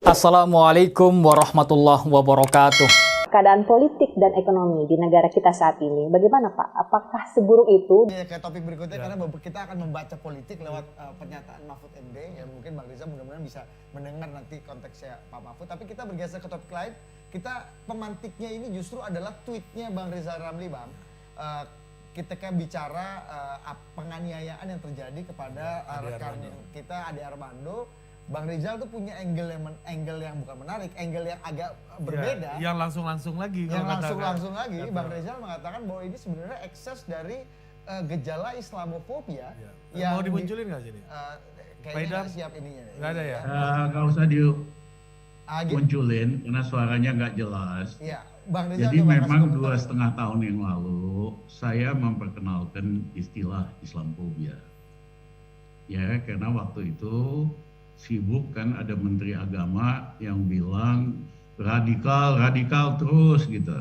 Assalamualaikum warahmatullahi wabarakatuh. Keadaan politik dan ekonomi di negara kita saat ini, bagaimana Pak? Apakah seburuk itu? Ke topik berikutnya karena kita akan membaca politik lewat pernyataan Mahfud MD. Ya mungkin Bang Riza mudah-mudahan bisa mendengar nanti konteksnya Pak Mahfud. Tapi kita bergeser ke topik lain. Kita pemantiknya ini justru adalah tweetnya Bang Rizal Ramli, Bang. Ketika bicara penganiayaan yang terjadi kepada rekan kita Ade Armando. Bang Rizal tuh punya angle yang bukan menarik, angle yang agak berbeda. Yang langsung lagi. Yang langsung lagi. Bang Rizal mengatakan bahwa ini sebenarnya ekses dari gejala Islamofobia. Yang mau dimunculin nggak sini? Kayaknya nggak siap ininya. Nggak ada ya? Nggak usah dimunculin karena suaranya nggak jelas. Iya, Bang Rizal. Jadi memang 2,5 tahun yang lalu saya memperkenalkan istilah Islamofobia. Ya, karena waktu itu sibuk kan ada Menteri Agama yang bilang radikal terus gitu.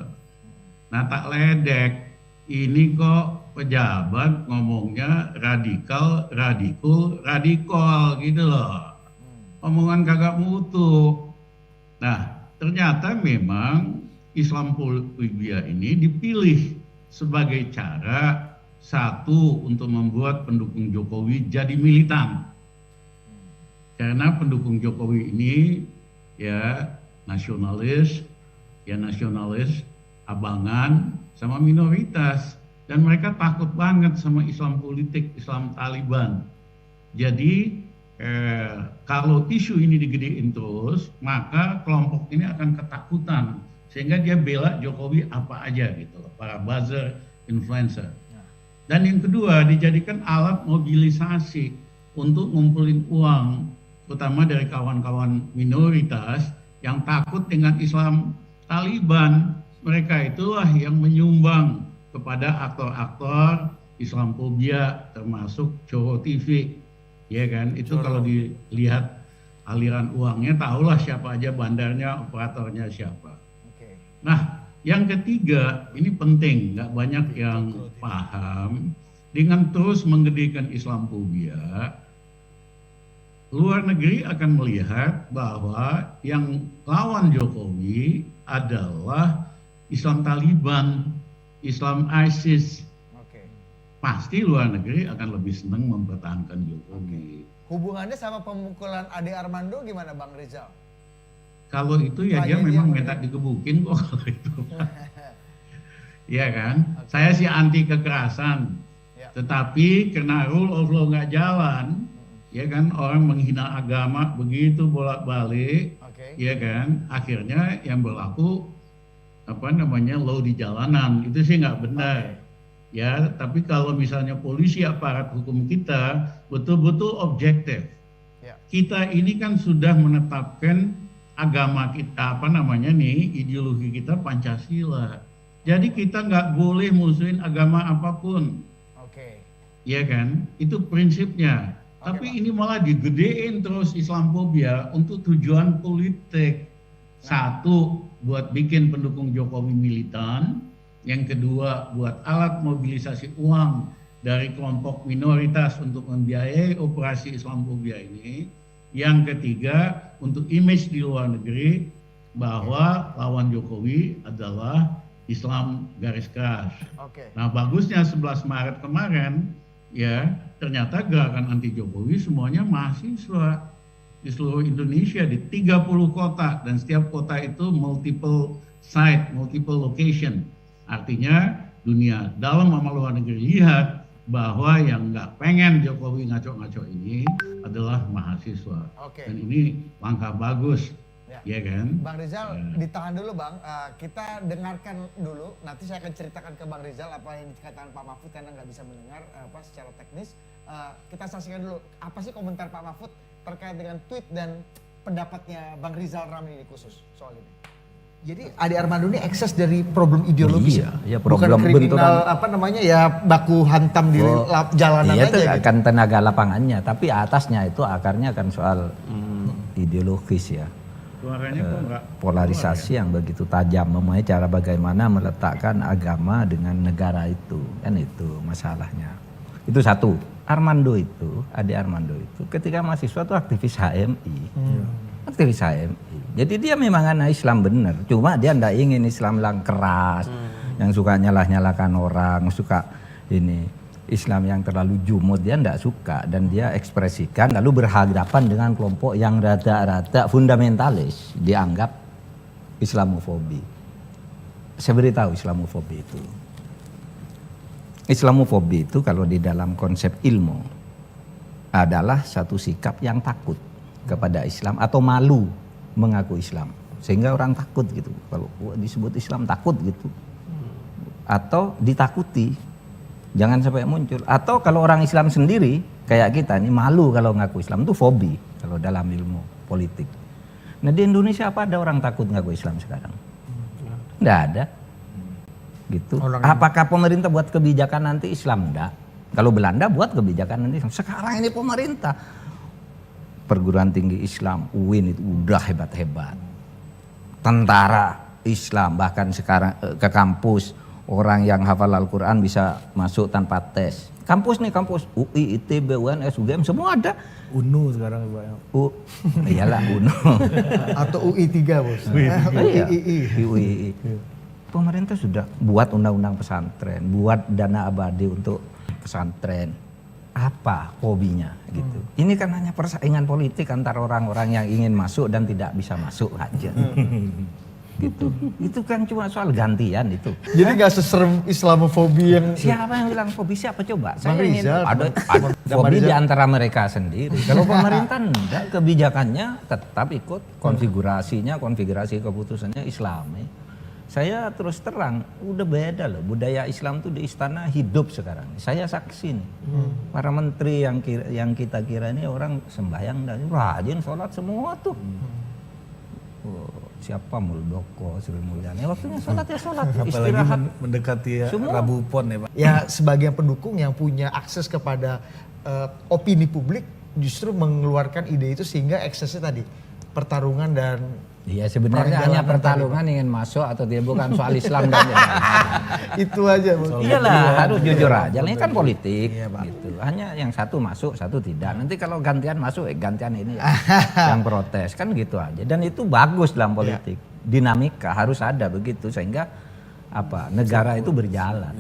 Nah tak ledek, ini kok pejabat ngomongnya radikal gitu loh. Omongan kagak mutu. Nah ternyata memang Islamofobia ini dipilih sebagai cara satu untuk membuat pendukung Jokowi jadi militan. Karena pendukung Jokowi ini ya nasionalis, abangan sama minoritas. Dan mereka takut banget sama Islam politik, Islam Taliban. Jadi kalau isu ini digedein terus, maka kelompok ini akan ketakutan. Sehingga dia bela Jokowi apa aja gitu, para buzzer, influencer. Dan yang kedua dijadikan alat mobilisasi untuk ngumpulin uang. Terutama dari kawan-kawan minoritas yang takut dengan Islam Taliban. Mereka itulah yang menyumbang kepada aktor-aktor Islamofobia termasuk Coro TV. Ya kan, itu kalau dilihat aliran uangnya tahulah siapa aja bandarnya, operatornya siapa. Nah, yang ketiga ini penting, nggak banyak yang paham. Dengan terus menggedekan Islamofobia, luar negeri akan melihat bahwa yang lawan Jokowi adalah Islam Taliban, Islam ISIS. Pasti luar negeri akan lebih senang mempertahankan Jokowi. Hubungannya sama pemukulan Ade Armando gimana Bang Rizal? Kalau itu ya dia memang minta digebukin kok kalau itu. Iya kan? Saya sih anti kekerasan. Tetapi karena rule of law nggak jalan, ya kan, orang menghina agama begitu bolak-balik, ya kan, akhirnya yang berlaku law di jalanan itu sih nggak benar. Ya, tapi kalau misalnya polisi aparat hukum kita betul-betul objektif, kita ini kan sudah menetapkan agama kita ideologi kita Pancasila. Jadi kita nggak boleh musuhin agama apapun. Ya kan, itu prinsipnya. Tapi ini malah digedein terus Islamofobia untuk tujuan politik. Satu, buat bikin pendukung Jokowi militan. Yang kedua, buat alat mobilisasi uang dari kelompok minoritas untuk membiayai operasi Islamofobia ini. Yang ketiga, untuk image di luar negeri bahwa lawan Jokowi adalah Islam garis keras. Nah, bagusnya 11 Maret kemarin, ya ternyata gerakan anti Jokowi semuanya mahasiswa di seluruh Indonesia di 30 kota dan setiap kota itu multiple site, multiple location. Artinya dunia dalam sama luar negeri lihat bahwa yang nggak pengen Jokowi ngaco-ngaco ini adalah mahasiswa. Dan ini langkah bagus, ya kan? Bang Rizal, ditahan dulu Bang, kita dengarkan dulu, nanti saya akan ceritakan ke Bang Rizal apa yang dikatakan Pak Mahfud karena nggak bisa mendengar secara teknis. Kita saksikan dulu, apa sih komentar Pak Mahfud terkait dengan tweet dan pendapatnya Bang Rizal Ramli ini khusus soal ini. Jadi Ade Armando ini ekses dari problem ideologis, ya problem bukan kriminal baku hantam di jalanan aja. Itu akan tenaga lapangannya, tapi atasnya itu akarnya akan soal ideologis ya. Polarisasi yang begitu tajam, mempunyai cara bagaimana meletakkan agama dengan negara itu, kan itu masalahnya. Itu satu. Ade Armando itu ketika mahasiswa itu aktivis HMI. aktivis HMI. Jadi dia memang anak Islam bener, cuma dia ndak ingin Islam yang keras, yang suka nyalah-nyalahkan orang, suka ini Islam yang terlalu jumud, dia ndak suka, dan dia ekspresikan lalu berhadapan dengan kelompok yang rada-rada fundamentalis, dianggap Islamofobi. Saya beritahu Islamofobi itu. Islamofobi itu kalau di dalam konsep ilmu adalah satu sikap yang takut kepada Islam atau malu mengaku Islam, sehingga orang takut gitu. Kalau disebut Islam takut gitu, atau ditakuti, jangan sampai muncul. Atau kalau orang Islam sendiri kayak kita ini malu kalau ngaku Islam, itu fobi kalau dalam ilmu politik. Nah di Indonesia apa ada orang takut ngaku Islam sekarang? Nggak ada. Gitu. Apakah pemerintah buat kebijakan anti Islam? Enggak. Kalau Belanda buat kebijakan anti Islam. Sekarang ini pemerintah, perguruan tinggi Islam, UIN itu udah hebat-hebat. Tentara Islam, bahkan sekarang ke kampus, orang yang hafal Al-Quran bisa masuk tanpa tes. Kampus nih, kampus UI, ITB, UNS, UGM, semua ada. UNU sekarang Pak. Iyalah UNU. Atau UI 3 bos. UI. Pemerintah sudah buat undang-undang pesantren, buat dana abadi untuk pesantren. Apa hobinya gitu? Ini kan hanya persaingan politik antara orang-orang yang ingin masuk dan tidak bisa masuk aja. Gitu. Itu kan cuma soal gantian itu. Jadi nggak seserem Islamofobi yang Siapa yang bilang fobi? Siapa coba? Bang Saya ingin Rizal. ada fobi di antara mereka sendiri. Kalau pemerintah enggak, kebijakannya tetap ikut konfigurasi keputusannya Islami. Saya terus terang, udah beda loh, budaya Islam tuh di istana hidup sekarang. Saya saksi nih, para menteri yang kita kira ini orang sembahyang dan rajin sholat semua tuh. Siapa Muldoko, Sri Mulyani, waktunya sholat ya sholat, istirahat. Mendekati Semua. Rabu Pon ya Pak. ya sebagian pendukung yang punya akses kepada opini publik justru mengeluarkan ide itu sehingga eksesnya tadi pertarungan dan Iya sebenarnya hanya pertarungan ingin masuk atau dia bukan soal Islam dan itu aja bos. Iyalah harus jujur aja, ini kan politik gitu. Hanya yang satu masuk, satu tidak. Nanti kalau gantian masuk, gantian ini yang protes kan gitu aja. Dan itu bagus dalam politik. Dinamika harus ada begitu sehingga apa negara itu berjalan.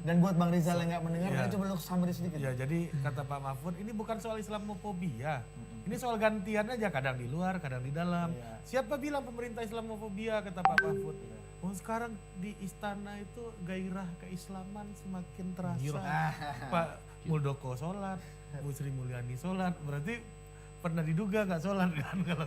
Dan buat Bang Rizal yang nggak mendengar, kan coba lu sambil sedikit. Ya jadi kata Pak Mahfud ini bukan soal Islamofobia. Ini soal gantian aja, kadang di luar, kadang di dalam. Siapa bilang pemerintah Islamofobia kata Pak Mahfud? Oh sekarang di istana itu gairah keislaman semakin terasa. Pak Muldoko sholat, Bu Sri Mulyani sholat, berarti pernah diduga nggak sholat kan kalau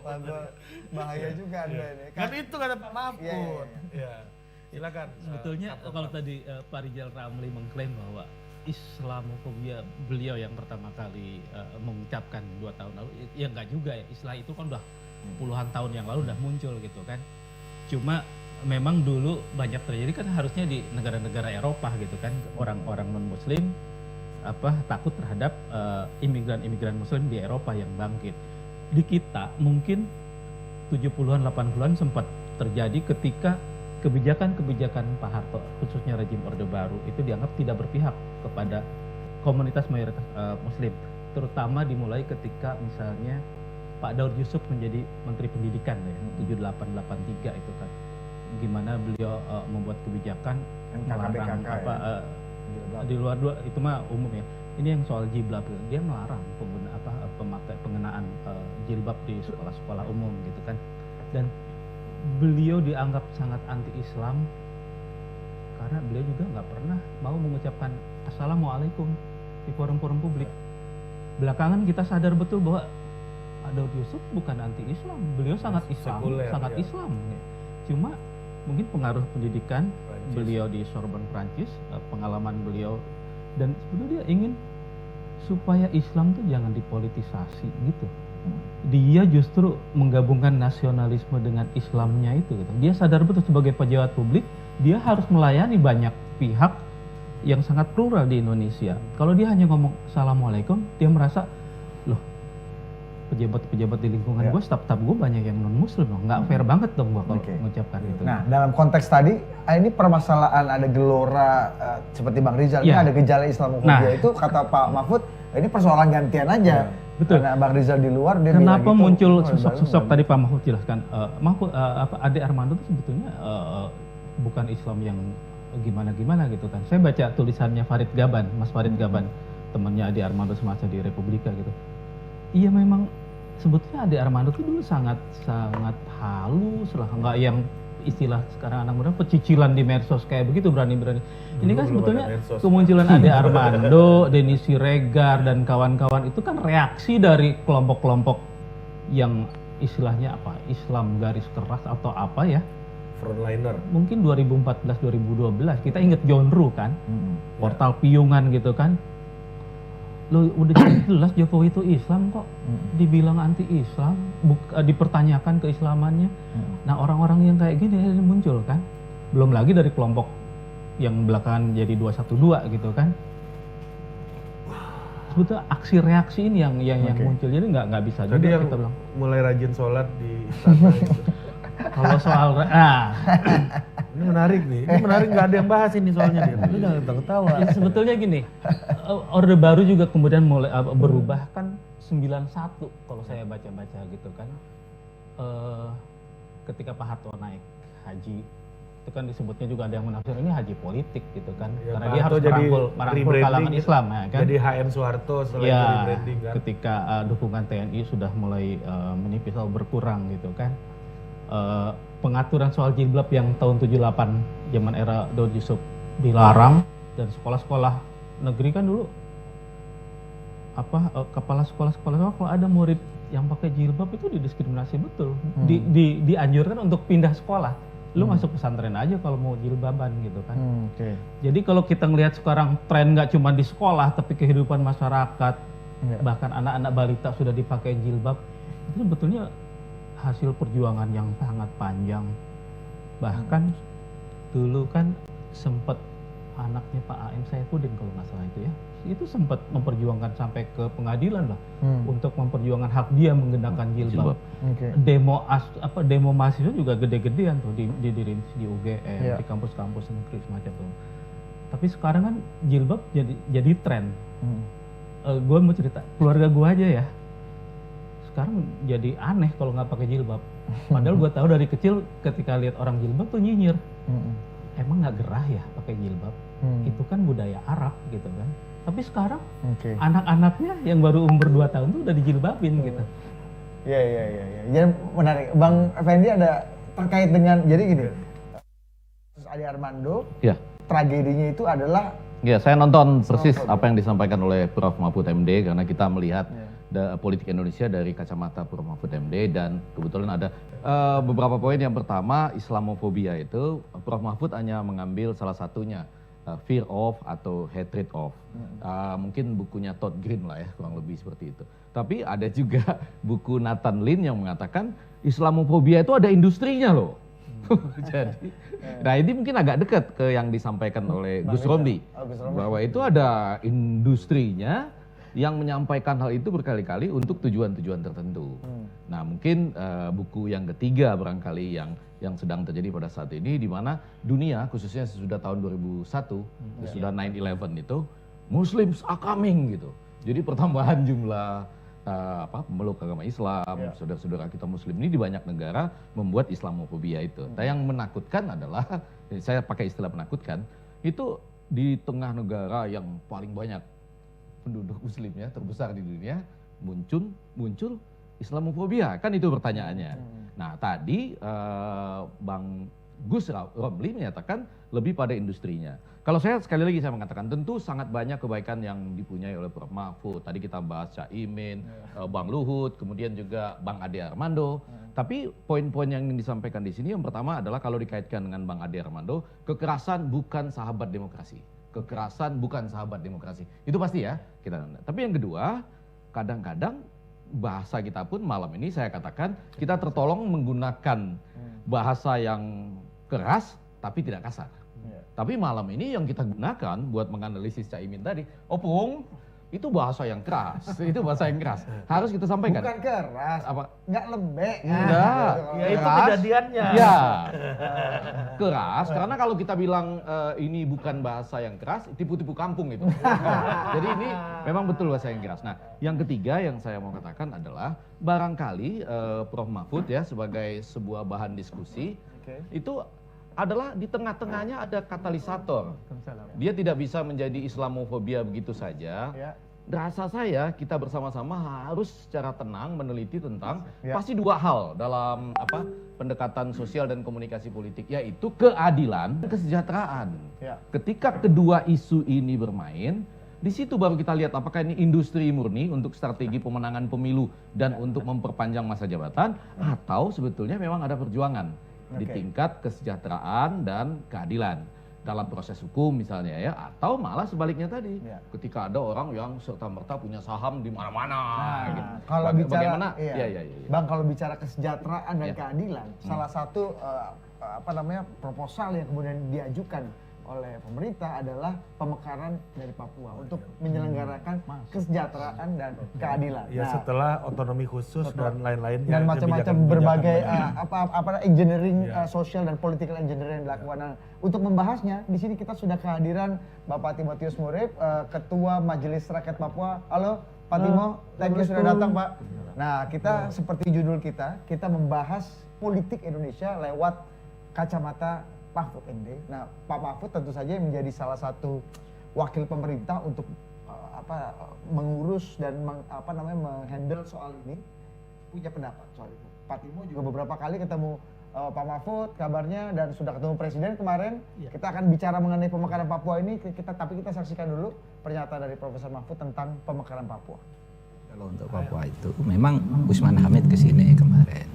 kata Bahaya juga Anda ini. kan itu kata Pak Mahfud. Ya. Silakan. Sebetulnya kalau tadi Pak Rizal Ramli mengklaim bahwa Islamofobia beliau yang pertama kali mengucapkan 2 tahun lalu, ya enggak juga ya, istilah itu kan udah puluhan tahun yang lalu udah muncul gitu kan. Cuma memang dulu banyak terjadi kan harusnya di negara-negara Eropa gitu kan, orang-orang non-muslim takut terhadap imigran-imigran muslim di Eropa yang bangkit. Di kita mungkin 70-an 80-an sempat terjadi ketika kebijakan-kebijakan Pak Harto, khususnya rejim Orde Baru, itu dianggap tidak berpihak kepada komunitas mayoritas Muslim. Terutama dimulai ketika misalnya Pak Daud Yusuf menjadi Menteri Pendidikan ya, 7883 itu kan. Gimana beliau membuat kebijakan melarang di luar itu mah umum ya. Ini yang soal jilbab, dia melarang pengenaan jilbab di sekolah-sekolah umum gitu kan. Dan beliau dianggap sangat anti-Islam karena beliau juga nggak pernah mau mengucapkan Assalamualaikum di forum-forum publik. Belakangan kita sadar betul bahwa Daud Yusuf bukan anti-Islam, beliau sangat Islam, sangat Islam. Cuma mungkin pengaruh pendidikan beliau di Sorbonne Prancis, pengalaman beliau, dan sebenarnya dia ingin supaya Islam tuh jangan dipolitisasi gitu. Dia justru menggabungkan nasionalisme dengan Islamnya itu gitu. Dia sadar betul sebagai pejabat publik dia harus melayani banyak pihak yang sangat plural di Indonesia. Kalau dia hanya ngomong Assalamualaikum, dia merasa loh pejabat-pejabat di lingkungan gue, staf-staf gue banyak yang non muslim loh, nggak fair banget dong gue kalau mengucapkan itu. Nah dalam konteks tadi ini permasalahan ada gelora seperti Bang Rizal ini ada gejala Islamofobia itu kata Pak Mahfud ini persoalan gantian aja. Betul. Karena Bang Rizal di luar dia Kenapa bilang gitu, muncul Orde sosok-sosok Baru tadi Pak Mahfud jelaskan? Ade Armando itu sebetulnya bukan Islam yang gimana-gimana gitu kan. Saya baca tulisannya Farid Gaban, Mas Farid Gaban, temannya Ade Armando semasa di Republika gitu. Iya memang sebetulnya Ade Armando itu dulu sangat halus lah, nggak yang istilah sekarang anak muda pecicilan di medsos kayak begitu berani-berani. Ini kan sebetulnya kemunculan Ade Armando, Denny Siregar dan kawan-kawan itu kan reaksi dari kelompok-kelompok yang istilahnya apa? Islam garis keras atau apa ya? Frontliner. Mungkin 2014-2012 kita inget John Ruh kan, portal Piungan gitu kan. Lo udah jelas Jokowi itu Islam kok, dibilang anti Islam, dipertanyakan keislamannya. Nah orang-orang yang kayak gini muncul kan, belum lagi dari kelompok yang belakangan jadi 212 gitu kan. Sebetulnya aksi reaksi ini yang muncul, jadi nggak bisa Tadi juga yang kita bilang. mulai rajin sholat di istana gitu. Kalau soal, Ini menarik nih, ini menarik, nggak ada yang bahas ini soalnya dia. Lu jangan ketawa. ya sebetulnya gini, Orde Baru juga kemudian mulai berubah kan 91 kalau saya baca-baca gitu kan. Ketika Pak Harto naik haji, itu kan disebutnya juga ada yang menafsir ini haji politik gitu kan. Ya, Karena Pak dia Harto harus jadi merangkul kalangan rebranding, Islam ya kan. Jadi HM Soeharto setelah itu Ya, rebranding kan. ketika dukungan TNI sudah mulai menipis atau berkurang gitu kan. Pengaturan soal jilbab yang tahun 78 zaman era Daud Yusuf dilarang, dan sekolah-sekolah negeri kan dulu kepala sekolah-sekolah kalau ada murid yang pakai jilbab itu didiskriminasi betul. Dianjurkan untuk pindah sekolah. Lu masuk pesantren aja kalau mau jilbaban gitu kan. Jadi kalau kita ngelihat sekarang tren nggak cuma di sekolah tapi kehidupan masyarakat, bahkan anak-anak balita sudah dipakai jilbab, itu sebetulnya hasil perjuangan yang sangat panjang. Bahkan dulu kan sempat anaknya Pak AM Saifuddin kalau nggak salah itu sempat memperjuangkan sampai ke pengadilan lah untuk memperjuangkan hak dia menggunakan jilbab. Demo mahasiswa juga gede-gedean tuh didiriin di UGM, di kampus-kampus negeri semacam itu. Tapi sekarang kan jilbab jadi tren. Gue mau cerita keluarga gue aja ya. Sekarang jadi aneh kalau nggak pakai jilbab. Padahal gue tahu dari kecil ketika lihat orang jilbab tuh nyinyir. Emang nggak gerah ya pakai jilbab? Itu kan budaya Arab gitu kan. Tapi sekarang anak-anaknya yang baru umur 2 tahun tuh udah dijilbabin gitu. Iya. Jadi menarik. Bang Effendi ada terkait dengan, jadi gini. Ade Armando, tragedinya itu adalah. Ya, saya nonton persis apa yang disampaikan oleh Prof. Mahfud MD karena kita melihat politik Indonesia dari kacamata Prof. Mahfud MD, dan kebetulan ada beberapa poin. Yang pertama, Islamofobia itu Prof. Mahfud hanya mengambil salah satunya, fear of atau hatred of. Mungkin bukunya Todd Green lah ya, kurang lebih seperti itu. Tapi ada juga buku Nathan Lin yang mengatakan Islamofobia itu ada industrinya loh. Jadi, nah ini mungkin agak dekat ke yang disampaikan oleh Gus Romli, bahwa itu ada industrinya yang menyampaikan hal itu berkali-kali untuk tujuan-tujuan tertentu. Nah mungkin buku yang ketiga barangkali yang sedang terjadi pada saat ini, di mana dunia khususnya sesudah tahun 2001, sesudah 9/11 itu, Muslims are coming gitu. Jadi pertambahan jumlah pemeluk agama Islam, saudara-saudara kita Muslim ini di banyak negara membuat Islamofobia itu. Nah, yang menakutkan adalah, saya pakai istilah menakutkan, itu di tengah negara yang paling banyak penduduk Muslimnya terbesar di dunia muncul Islamofobia, kan itu pertanyaannya. Nah tadi Bang Gus Romli menyatakan lebih pada industrinya. Kalau saya sekali lagi saya mengatakan tentu sangat banyak kebaikan yang dipunyai oleh Prof. Mahfud. Tadi kita bahas Caimin, Bang Luhut, kemudian juga Bang Ade Armando. Tapi poin-poin yang disampaikan di sini yang pertama adalah kalau dikaitkan dengan Bang Ade Armando, kekerasan bukan sahabat demokrasi. Kekerasan bukan sahabat demokrasi. Itu pasti ya kita. Tapi yang kedua, kadang-kadang bahasa kita pun malam ini saya katakan kita tertolong menggunakan bahasa yang keras tapi tidak kasar. Tapi malam ini yang kita gunakan buat menganalisis Caimin tadi, opung, itu bahasa yang keras. Itu bahasa yang keras. Harus kita sampaikan. Bukan keras, Apa? nggak lembek. Enggak. Ya itu Keras. kejadiannya. Ya. Keras karena kalau kita bilang ini bukan bahasa yang keras, tipu-tipu kampung itu. Jadi ini memang betul bahasa yang keras. Nah, yang ketiga yang saya mau katakan adalah barangkali Prof Mahfud ya sebagai sebuah bahan diskusi itu adalah di tengah-tengahnya ada katalisator. Dia tidak bisa menjadi Islamofobia begitu saja. Ya. Rasa saya kita bersama-sama harus secara tenang meneliti tentang Ya. pasti dua hal dalam pendekatan sosial dan komunikasi politik, yaitu keadilan dan kesejahteraan. Ya. Ketika kedua isu ini bermain, di situ baru kita lihat apakah ini industri murni untuk strategi pemenangan pemilu dan untuk memperpanjang masa jabatan, atau sebetulnya memang ada perjuangan di tingkat kesejahteraan dan keadilan dalam proses hukum misalnya ya, atau malah sebaliknya tadi ketika ada orang yang serta-merta punya saham di mana-mana gitu. Kalau bicara Bagaimana? iya. Iya. Bang, kalau bicara kesejahteraan dan keadilan, salah satu proposal yang kemudian diajukan oleh pemerintah adalah pemekaran dari Papua untuk menyelenggarakan kesejahteraan dan keadilan. Ya setelah otonomi khusus dan lain-lain dan macam-macam berbagai engineering sosial dan political engineering yang dilakukan. Nah, untuk membahasnya di sini kita sudah kehadiran Bapak Timotius Murib, Ketua Majelis Rakyat Papua. Halo Pak Timo, thank you sudah datang Pak. Nah, kita seperti judul kita membahas politik Indonesia lewat kacamata Mahfud MD. Nah, Pak Mahfud tentu saja menjadi salah satu wakil pemerintah untuk mengurus dan menghandle soal ini. Punya pendapat soal itu. Pak Timo juga beberapa kali ketemu Pak Mahfud kabarnya dan sudah ketemu Presiden kemarin. Kita akan bicara mengenai pemekaran Papua ini. Tapi kita saksikan dulu pernyataan dari Profesor Mahfud tentang pemekaran Papua. Kalau untuk Papua itu memang Usman Hamid kesini kemarin.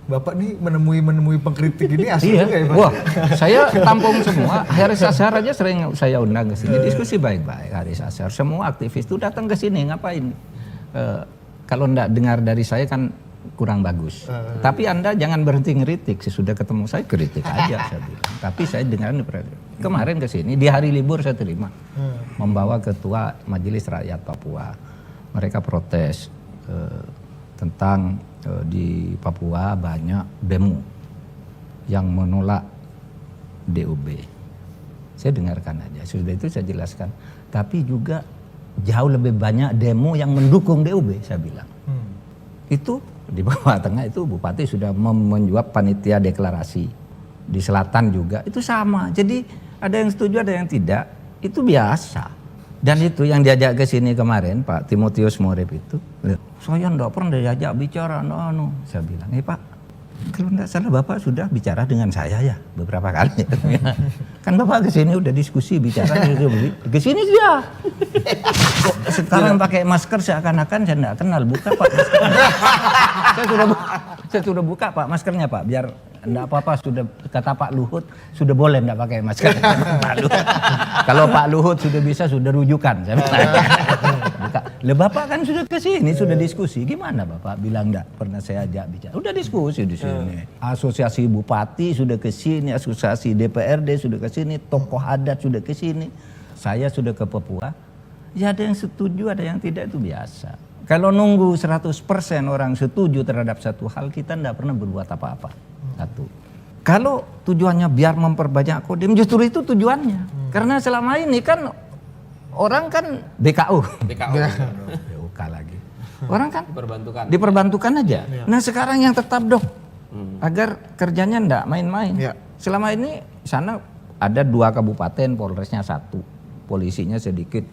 Bapak nih menemui pengkritik ini asli juga ya Pak? Wah, saya tampung semua. Haris Azhar aja sering saya undang ke sini. Diskusi baik-baik Haris Azhar. Semua aktivis itu datang ke sini ngapain? Kalau enggak dengar dari saya kan kurang bagus. Tapi Anda jangan berhenti ngeritik. Sesudah ketemu saya kritik aja saya bilang. Tapi saya dengar kemarin ke sini di hari libur saya terima. Membawa Ketua Majelis Rakyat Papua. Mereka protes tentang di Papua banyak demo yang menolak DUB. Saya dengarkan aja, sudah itu saya jelaskan. Tapi juga jauh lebih banyak demo yang mendukung DUB, saya bilang. Itu di Papua Tengah itu Bupati sudah menjawab panitia deklarasi. Di Selatan juga, itu sama. Jadi ada yang setuju, ada yang tidak. Itu biasa. Dan itu yang diajak ke sini kemarin Pak Timotius Murib itu, saya enggak pernah diajak bicara, saya bilang, Pak, kalau enggak salah Bapak sudah bicara dengan saya ya beberapa kali. Kan Bapak ke sini udah diskusi bicara ke sini dia. Kok sekarang pakai masker seakan-akan saya enggak kenal, buka Pak maskernya. saya sudah buka Pak maskernya Pak, biar enggak apa-apa, sudah kata Pak Luhut sudah boleh enggak pakai masker. Kalau Pak Luhut sudah bisa, sudah rujukan. Saya bilang. Lah Bapak kan sudah ke sini, sudah diskusi. Gimana Bapak bilang enggak pernah saya ajak bicara? Udah diskusi di sini. Asosiasi Bupati sudah ke sini, asosiasi DPRD sudah ke sini, tokoh adat sudah ke sini. Saya sudah ke Papua. Ya ada yang setuju, ada yang tidak, itu biasa. Kalau nunggu 100% orang setuju terhadap satu hal, kita enggak pernah berbuat apa-apa. Satu. Kalau tujuannya biar memperbanyak Kodim, justru itu tujuannya. Karena selama ini kan orang kan BKU lagi. Orang kan diperbantukan aja. Nah sekarang yang tetap dong, agar kerjanya enggak main-main. Selama ini sana ada 2 kabupaten, Polresnya 1, polisinya sedikit,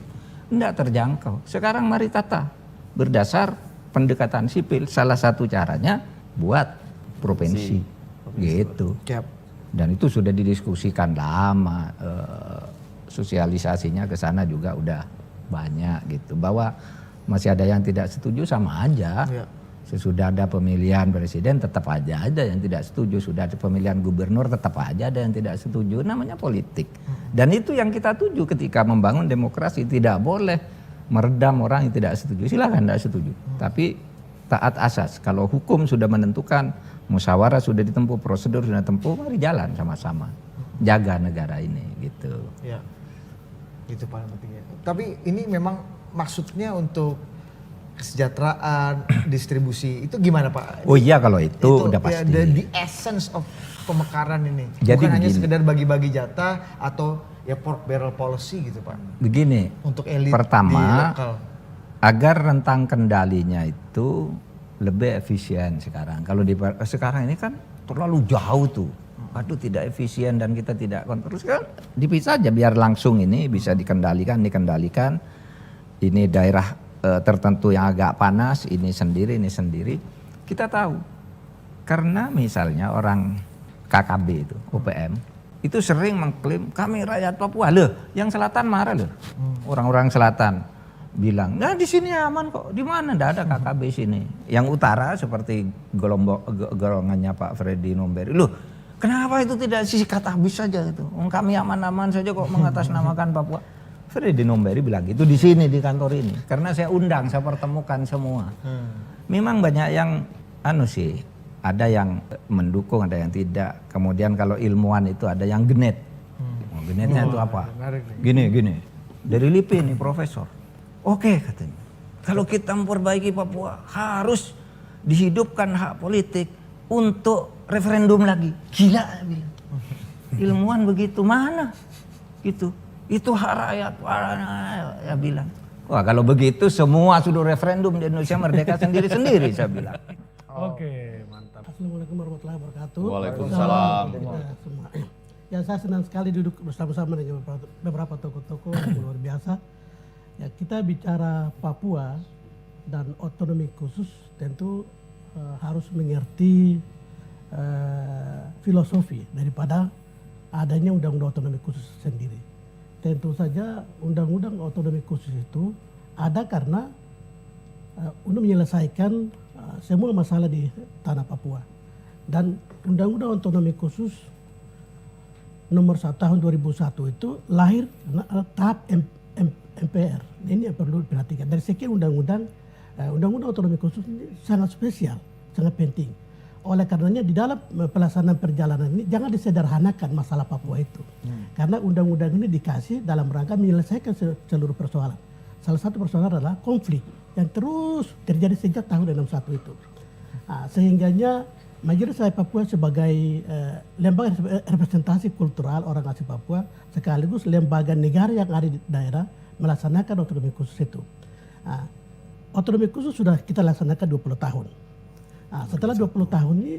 enggak terjangkau. Sekarang mari tata berdasar pendekatan sipil. Salah satu caranya buat provinsi. Gitu. Dan itu sudah didiskusikan lama, sosialisasinya ke sana juga udah banyak gitu. Bahwa masih ada yang tidak setuju sama aja. Sesudah ada pemilihan presiden tetap aja ada yang tidak setuju. Sudah ada pemilihan gubernur tetap aja ada yang tidak setuju. Namanya politik. Dan itu yang kita tuju ketika membangun demokrasi. Tidak boleh meredam orang yang tidak setuju. Silakan tidak setuju. Tapi taat asas. Kalau hukum sudah menentukan, musyawarah sudah ditempuh, prosedur sudah ditempuh, mari jalan sama-sama. Jaga negara ini gitu. Ya. Itu paling penting ya. Tapi ini memang maksudnya untuk kesejahteraan, distribusi itu gimana Pak? Oh iya, kalau itu udah pasti. Ya, the essence of pemekaran ini. Jadi bukan hanya begini. sekedar bagi-bagi jatah atau ya pork barrel policy gitu Pak. Begini, Untuk elit di pertama lokal. agar rentang kendalinya itu lebih efisien sekarang. Kalau sekarang ini kan terlalu jauh tuh. Aduh, tidak efisien dan kita tidak kontrol. Sekarang dipisah aja biar langsung ini bisa dikendalikan. Ini daerah tertentu yang agak panas, ini sendiri. Kita tahu. Karena misalnya orang KKB itu, OPM, itu sering mengklaim kami rakyat Papua. Loh, yang selatan marah loh. Orang-orang selatan bilang, nah di sini aman kok. Di mana? Nggak ada KKB sini. Yang utara seperti golongannya Pak Freddy Nomberi. Loh, kenapa itu tidak sikat habis saja itu? Kami aman-aman saja kok mengatasnamakan Papua. Freddy Nomberi bilang itu di sini, di kantor ini. Karena saya undang, saya pertemukan semua. Memang banyak yang ada yang mendukung, ada yang tidak. Kemudian kalau ilmuwan itu ada yang genet. Genetnya itu apa? Gini. Dari LIPI nih profesor. Oke katanya. Kalau kita memperbaiki Papua harus dihidupkan hak politik untuk referendum lagi. Gila bilang. Ilmuwan begitu mana? Gitu. Itu hak rakyat, ya bilang. Wah kalau begitu semua sudah referendum di Indonesia merdeka sendiri-sendiri saya bilang. Oke, mantap. Assalamualaikum warahmatullahi wabarakatuh. Waalaikumsalam. Kita semua. Ya saya senang sekali duduk bersama-sama dengan beberapa tokoh-tokoh yang luar biasa. Ya kita bicara Papua dan otonomi khusus tentu harus mengerti filosofi daripada adanya undang-undang otonomi khusus sendiri. Tentu saja undang-undang otonomi khusus itu ada karena untuk menyelesaikan semua masalah di tanah Papua. Dan undang-undang otonomi khusus nomor 1 tahun 2001 itu lahir tahap MPR. Ini yang perlu diperhatikan. Dari sekian undang-undang otonomi khusus ini sangat spesial, sangat penting. Oleh karenanya di dalam pelaksanaan perjalanan ini jangan disederhanakan masalah Papua itu. Karena undang-undang ini dikasih dalam rangka menyelesaikan seluruh persoalan. Salah satu persoalan adalah konflik yang terus terjadi sejak tahun 61 itu. Sehingganya Majelis Rakyat Papua sebagai lembaga representasi kultural orang asli Papua sekaligus lembaga negara yang ada di daerah melaksanakan otonomi khusus itu. Otonomi khusus sudah kita laksanakan 20 tahun. Setelah 20 tahun ini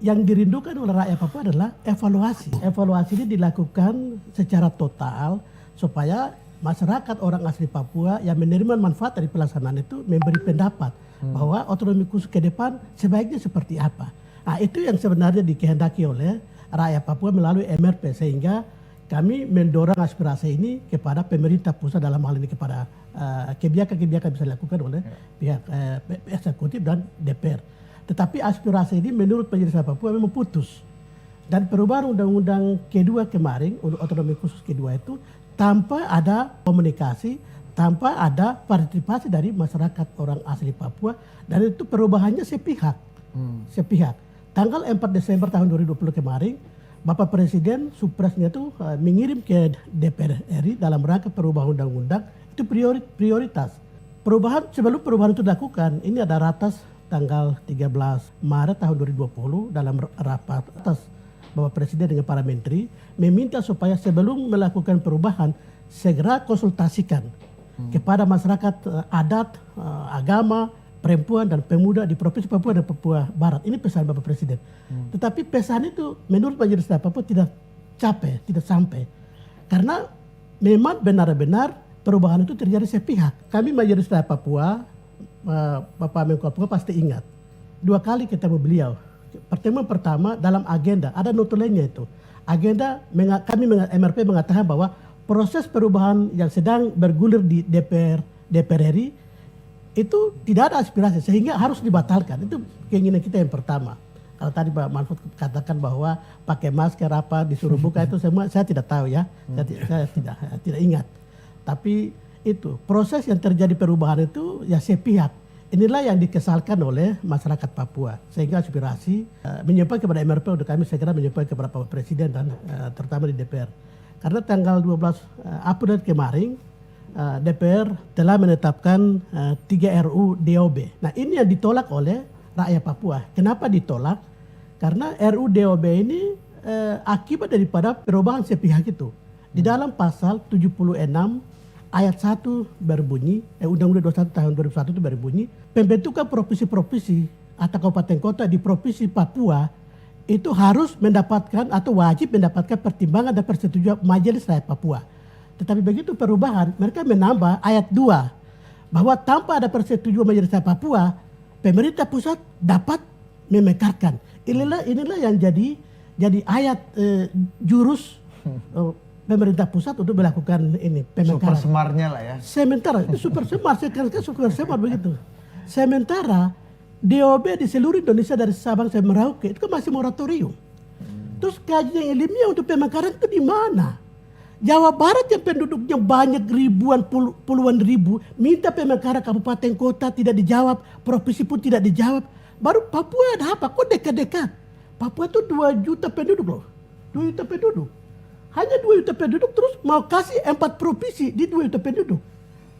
yang dirindukan oleh rakyat Papua adalah evaluasi. Evaluasi ini dilakukan secara total supaya masyarakat orang asli Papua yang menerima manfaat dari pelaksanaan itu memberi pendapat bahwa otonomi khusus ke depan sebaiknya seperti apa. Itu yang sebenarnya dikehendaki oleh rakyat Papua melalui MRP sehingga kami mendorong aspirasi ini kepada pemerintah pusat dalam hal ini kepada kebijakan-kebijakan bisa dilakukan oleh pihak eksekutif dan DPR. Tetapi aspirasi ini menurut Majelis Rakyat Papua memang putus. Dan perubahan undang-undang kedua kemarin, otonomi khusus kedua itu tanpa ada komunikasi, tanpa ada partisipasi dari masyarakat orang asli Papua. Dan itu perubahannya sepihak. Sepihak. Tanggal 4 Desember tahun 2020 kemarin, Bapak Presiden Supresnya itu mengirim ke DPR RI dalam rangka perubahan undang-undang itu prioritas. Sebelum perubahan itu dilakukan, ini ada ratas tanggal 13 Maret tahun 2020 dalam rapat atas Bapak Presiden dengan para menteri meminta supaya sebelum melakukan perubahan segera konsultasikan kepada masyarakat adat, agama, perempuan dan pemuda di Provinsi Papua dan Papua Barat. Ini pesan Bapak Presiden. Tetapi pesan itu menurut Majelis Rakyat Papua tidak sampai. Karena memang benar-benar perubahan itu terjadi sepihak. Kami Majelis Rakyat Papua, Bapak Menko Papua pasti ingat. 2 kali ketemu beliau. Pertemuan pertama dalam agenda, ada notulennya itu. Agenda kami MRP mengatakan bahwa proses perubahan yang sedang bergulir di DPR RI itu tidak ada aspirasi sehingga harus dibatalkan. Itu keinginan kita yang pertama. Kalau tadi Pak Mahfud katakan bahwa pakai masker apa disuruh buka itu semua saya tidak tahu ya. Saya tidak ingat. Tapi itu proses yang terjadi perubahan itu ya sepihak. Inilah yang dikesalkan oleh masyarakat Papua sehingga aspirasi menyampaikan kepada MRP untuk kami segera menyampaikan kepada Bapak Presiden dan terutama di DPR. Karena tanggal 12 April kemarin DPR telah menetapkan 3 RU DOB. Nah ini yang ditolak oleh rakyat Papua. Kenapa ditolak? Karena RU DOB ini akibat daripada perubahan sepihak itu. Di dalam pasal 76 ayat 1 berbunyi, Undang-Undang 21 tahun 2001 itu berbunyi, pembentukan provinsi-provinsi atau kabupaten kota di provinsi Papua itu harus mendapatkan atau wajib mendapatkan pertimbangan dan persetujuan Majelis Rakyat Papua. Tetapi begitu perubahan, mereka menambah ayat 2 bahwa tanpa ada persetujuan Majelis Rakyat Papua, pemerintah pusat dapat memekarkan. Inilah yang jadi ayat jurus pemerintah pusat untuk melakukan ini pemekaran. Super semarnya lah ya. Sementara itu super semar, sekarang super semar begitu. Sementara DOB di seluruh Indonesia dari Sabang sampai Merauke itu kan masih moratorium. Terus kajian ilmiah untuk pemekaran itu di mana? Jawa Barat yang penduduknya banyak ribuan, puluhan ribu, minta pemekaran kabupaten kota tidak dijawab, provinsi pun tidak dijawab. Baru Papua ada apa? Kok dekat-dekat? Papua itu 2 juta penduduk loh. 2 juta penduduk. Hanya 2 juta penduduk terus mau kasih 4 provinsi di 2 juta penduduk.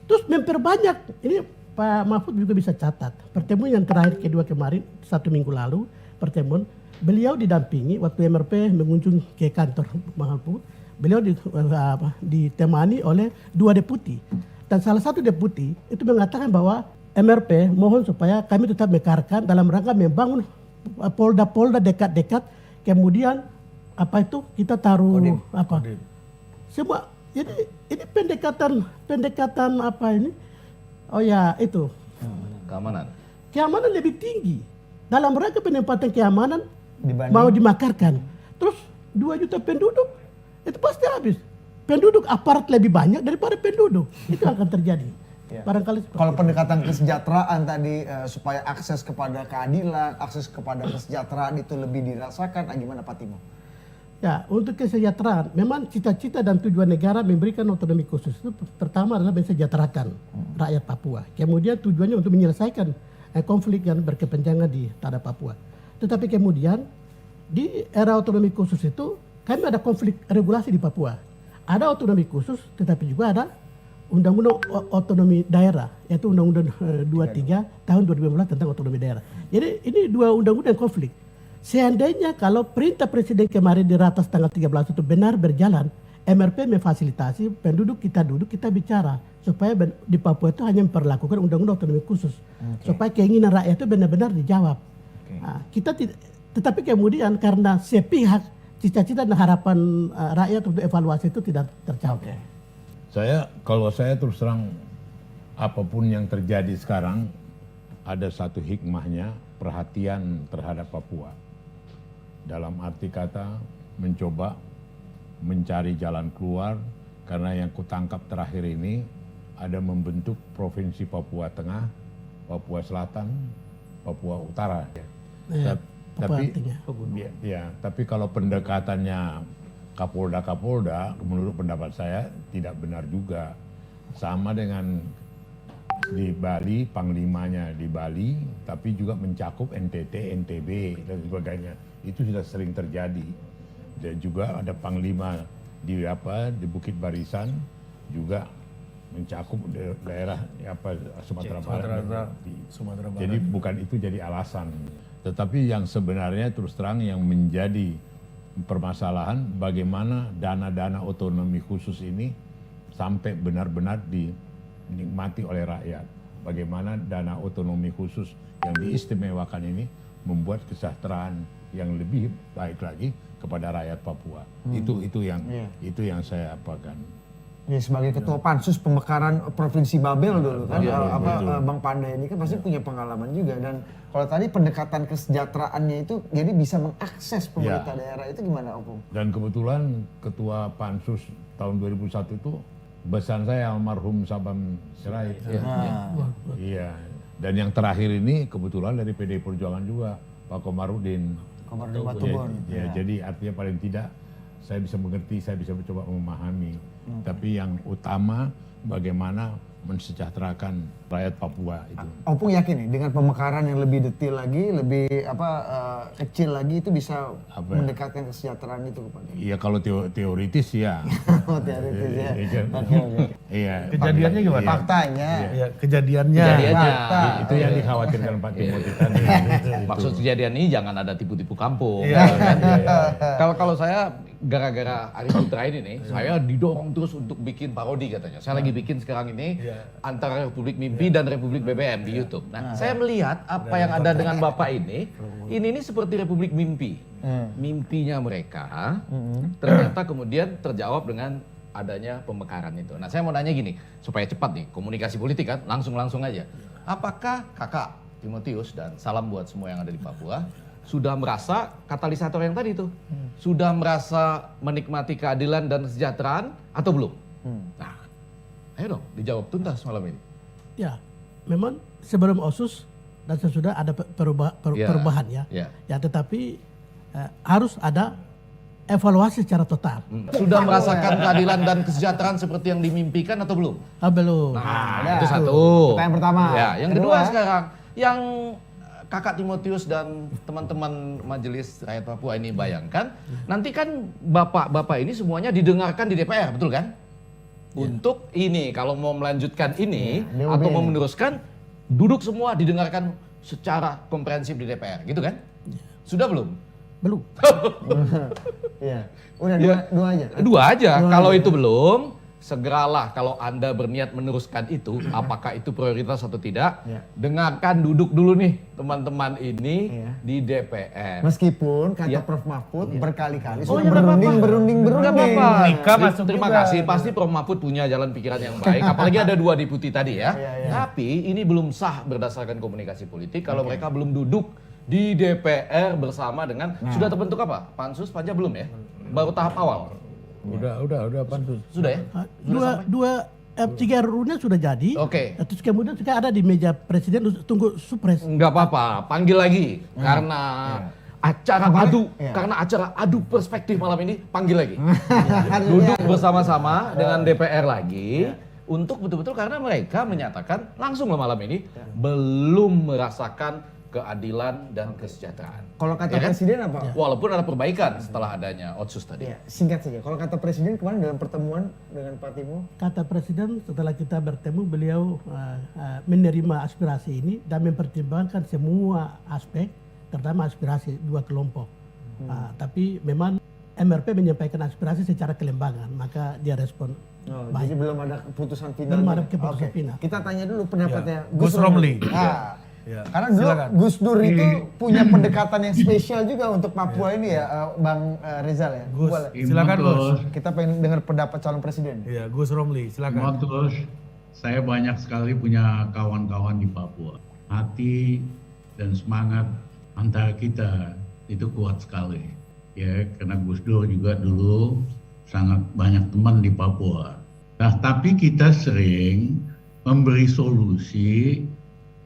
Terus memperbanyak. Ini Pak Mahfud juga bisa catat. Pertemuan yang terakhir kedua kemarin, 1 minggu lalu, pertemuan. Beliau didampingi waktu MRP mengunjungi ke kantor Mahfud. Beliau ditemani oleh 2 deputi. Dan salah satu deputi itu mengatakan bahwa MRP mohon supaya kami tetap mekarkan dalam rangka membangun polda-polda dekat-dekat. Kemudian apa itu kita taruh Kodim. apa? Semua ini pendekatan apa ini? Oh ya itu. Keamanan lebih tinggi. Dalam rangka penempatan keamanan mau dimakarkan. Terus 2 juta penduduk itu pasti habis. Penduduk aparat lebih banyak daripada penduduk. Itu akan terjadi. Ya. Barangkali kalau pendekatan kesejahteraan tadi supaya akses kepada keadilan, akses kepada kesejahteraan itu lebih dirasakan, gimana Pak Timo? Ya, untuk kesejahteraan, memang cita-cita dan tujuan negara memberikan otonomi khusus itu pertama adalah mensejahterakan rakyat Papua. Kemudian tujuannya untuk menyelesaikan konflik yang berkepanjangan di tanah Papua. Tetapi kemudian di era otonomi khusus itu kami ada konflik regulasi di Papua. Ada otonomi khusus, tetapi juga ada Undang-Undang Otonomi Daerah, yaitu Undang-Undang 23 tahun 2015 tentang otonomi daerah. Jadi ini 2 undang-undang konflik. Seandainya kalau perintah Presiden kemarin di ratas tanggal 13 itu benar berjalan, MRP memfasilitasi penduduk kita duduk, kita bicara. Supaya di Papua itu hanya memperlakukan Undang-Undang Otonomi Khusus. Supaya keinginan rakyat itu benar-benar dijawab. Nah, tetapi kemudian karena sepihak, cita-cita dan harapan rakyat untuk evaluasi itu tidak tercapai. Kalau saya terus terang, apapun yang terjadi sekarang, ada satu hikmahnya, perhatian terhadap Papua. Dalam arti kata, mencoba mencari jalan keluar, karena yang kutangkap terakhir ini, ada membentuk Provinsi Papua Tengah, Papua Selatan, Papua Utara. Tapi kalau pendekatannya Kapolda, menurut pendapat saya tidak benar juga. Sama dengan di Bali, panglimanya di Bali, tapi juga mencakup NTT, NTB dan sebagainya. Itu sudah sering terjadi. Dan juga ada panglima di Bukit Barisan juga mencakup daerah Sumatera Barat. Jadi bukan itu jadi alasan. Tetapi yang sebenarnya terus terang yang menjadi permasalahan bagaimana dana-dana otonomi khusus ini sampai benar-benar dinikmati oleh rakyat. Bagaimana dana otonomi khusus yang diistimewakan ini membuat kesejahteraan yang lebih baik lagi kepada rakyat Papua. Itu yang saya apakan. Ya, sebagai ketua pansus pemekaran Provinsi Babel dulu kan, Bang Pandai ini kan pasti punya pengalaman juga. Dan kalau tadi pendekatan kesejahteraannya itu jadi bisa mengakses pemerintah daerah itu gimana Opung? Dan kebetulan ketua pansus tahun 2001 itu besan saya almarhum Sabam Sirait. Iya. Dan yang terakhir ini kebetulan dari PDI Perjuangan juga Pak Komarudin. Watubun. Jadi artinya paling tidak saya bisa mengerti, saya bisa mencoba memahami. Tapi yang utama bagaimana mensejahterakan rakyat Papua itu. Opung yakin nih dengan pemekaran yang lebih detail lagi, lebih kecil lagi itu bisa mendekatkan kesejahteraan itu kepada. Iya kalau teoritis ya. Oh, teoritis ya. Iya. Kejadiannya gimana? Faktanya. Ya, kejadiannya. Fakta. Itu yang dikhawatirkan Pak Timothy tadi. Maksud kejadian ini jangan ada tipu-tipu kampung. Iya. Kalau saya gara-gara Arif Putra ini nih, saya didorong terus untuk bikin parodi katanya. Saya lagi bikin sekarang ini antara Republik Mimpi dan Republik BBM di YouTube. Nah, saya melihat apa yang ada dengan Bapak ini seperti Republik Mimpi. Mimpinya mereka ternyata kemudian terjawab dengan adanya pemekaran itu. Nah, saya mau nanya gini, supaya cepat nih, komunikasi politik kan, langsung aja. Apakah Kakak Timotius dan salam buat semua yang ada di Papua, sudah merasa katalisator yang tadi tuh, sudah merasa menikmati keadilan dan kesejahteraan atau belum? Nah, ayo dong dijawab tuntas malam ini. Ya, memang sebelum OSUS dan sesudah ada perubahan ya. Ya, tetapi harus ada evaluasi secara total. Sudah merasakan keadilan dan kesejahteraan seperti yang dimimpikan atau belum? Belum. Nah, itu satu. Pertanyaan pertama. Ya, yang kedua sekarang, yang Kakak Timotius dan teman-teman Majelis Rakyat Papua ini bayangkan, nanti kan bapak-bapak ini semuanya didengarkan di DPR, betul kan? Untuk ini, kalau mau melanjutkan ini atau mau meneruskan, duduk semua didengarkan secara komprehensif di DPR, gitu kan? Sudah belum? Belum. Iya. Udah dua aja. Dua aja. Kalau itu belum, segeralah kalau Anda berniat meneruskan itu, apakah itu prioritas atau tidak, dengarkan duduk dulu nih teman-teman ini di DPR. Meskipun kata Prof Mahfud berkali-kali Oh, sudah berunding. Nggak apa-apa. Nika masuk Terima juga. kasih, pasti Prof Mahfud punya jalan pikiran yang baik, apalagi ada 2 deputi tadi ya. Tapi ini belum sah berdasarkan komunikasi politik kalau mereka belum duduk di DPR bersama dengan, sudah terbentuk apa? Pansus, Panja belum ya? Baru tahap awal. Udah pansus. Sudah ya? Tiga RUU-nya sudah jadi. Oke. Terus kemudian juga ada di meja presiden, tunggu supres. Enggak apa-apa, panggil lagi. Karena acara adu perspektif malam ini, panggil lagi. Duduk bersama-sama dengan DPR lagi untuk betul-betul, karena mereka menyatakan langsung malam ini belum merasakan keadilan dan kesejahteraan. Kalau kata presiden apa? Walaupun ada perbaikan setelah adanya Otsus tadi. Ya, singkat saja. Kalau kata presiden kemarin dalam pertemuan dengan Pak Timo, Kata presiden setelah kita bertemu, beliau menerima aspirasi ini dan mempertimbangkan semua aspek, terutama aspirasi dua kelompok. Tapi memang MRP menyampaikan aspirasi secara kelembagaan, maka dia respon. jadi belum ada keputusan final. Belum ada keputusan final. Kita tanya dulu pendapatnya Gus Romli. Karena dulu Gus Dur itu punya pendekatan yang spesial juga untuk Papua ini ya, Bang Rizal ya. Gus, Boleh. silakan Gus. Kita pengen dengar pendapat calon presiden. Iya, Gus Romli, silakan. Terus saya banyak sekali punya kawan-kawan di Papua. Hati dan semangat antara kita itu kuat sekali. Ya, karena Gus Dur juga dulu sangat banyak teman di Papua. Nah, tapi kita sering memberi solusi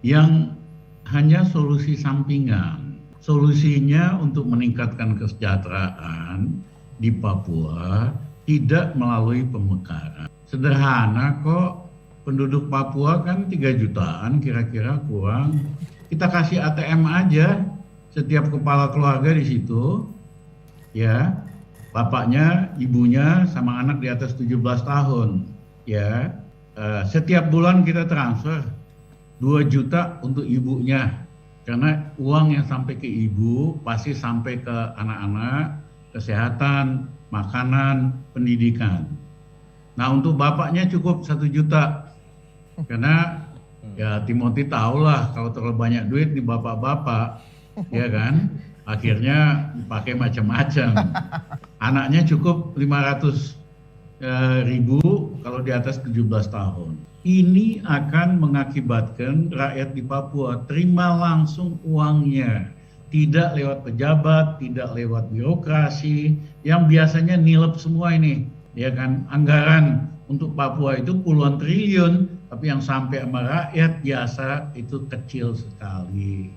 yang hanya solusi sampingan. Solusinya untuk meningkatkan kesejahteraan di Papua tidak melalui pemekaran. Sederhana kok, penduduk Papua kan 3 jutaan kira-kira kurang. Kita kasih ATM aja setiap kepala keluarga di situ. Ya, bapaknya, ibunya sama anak di atas 17 tahun. Ya, setiap bulan kita transfer 2 juta untuk ibunya, karena uang yang sampai ke ibu pasti sampai ke anak-anak, kesehatan, makanan, pendidikan. Nah, untuk bapaknya cukup 1 juta, karena ya Timothy tahulah kalau terlalu banyak duit di bapak-bapak, ya kan, akhirnya dipakai macam-macam. Anaknya cukup 500.000 kalau di atas 17 tahun. Ini akan mengakibatkan rakyat di Papua terima langsung uangnya. Tidak lewat pejabat, tidak lewat birokrasi, yang biasanya nilep semua ini. Ya kan, anggaran untuk Papua itu puluhan triliun, tapi yang sampai sama rakyat biasa itu kecil sekali.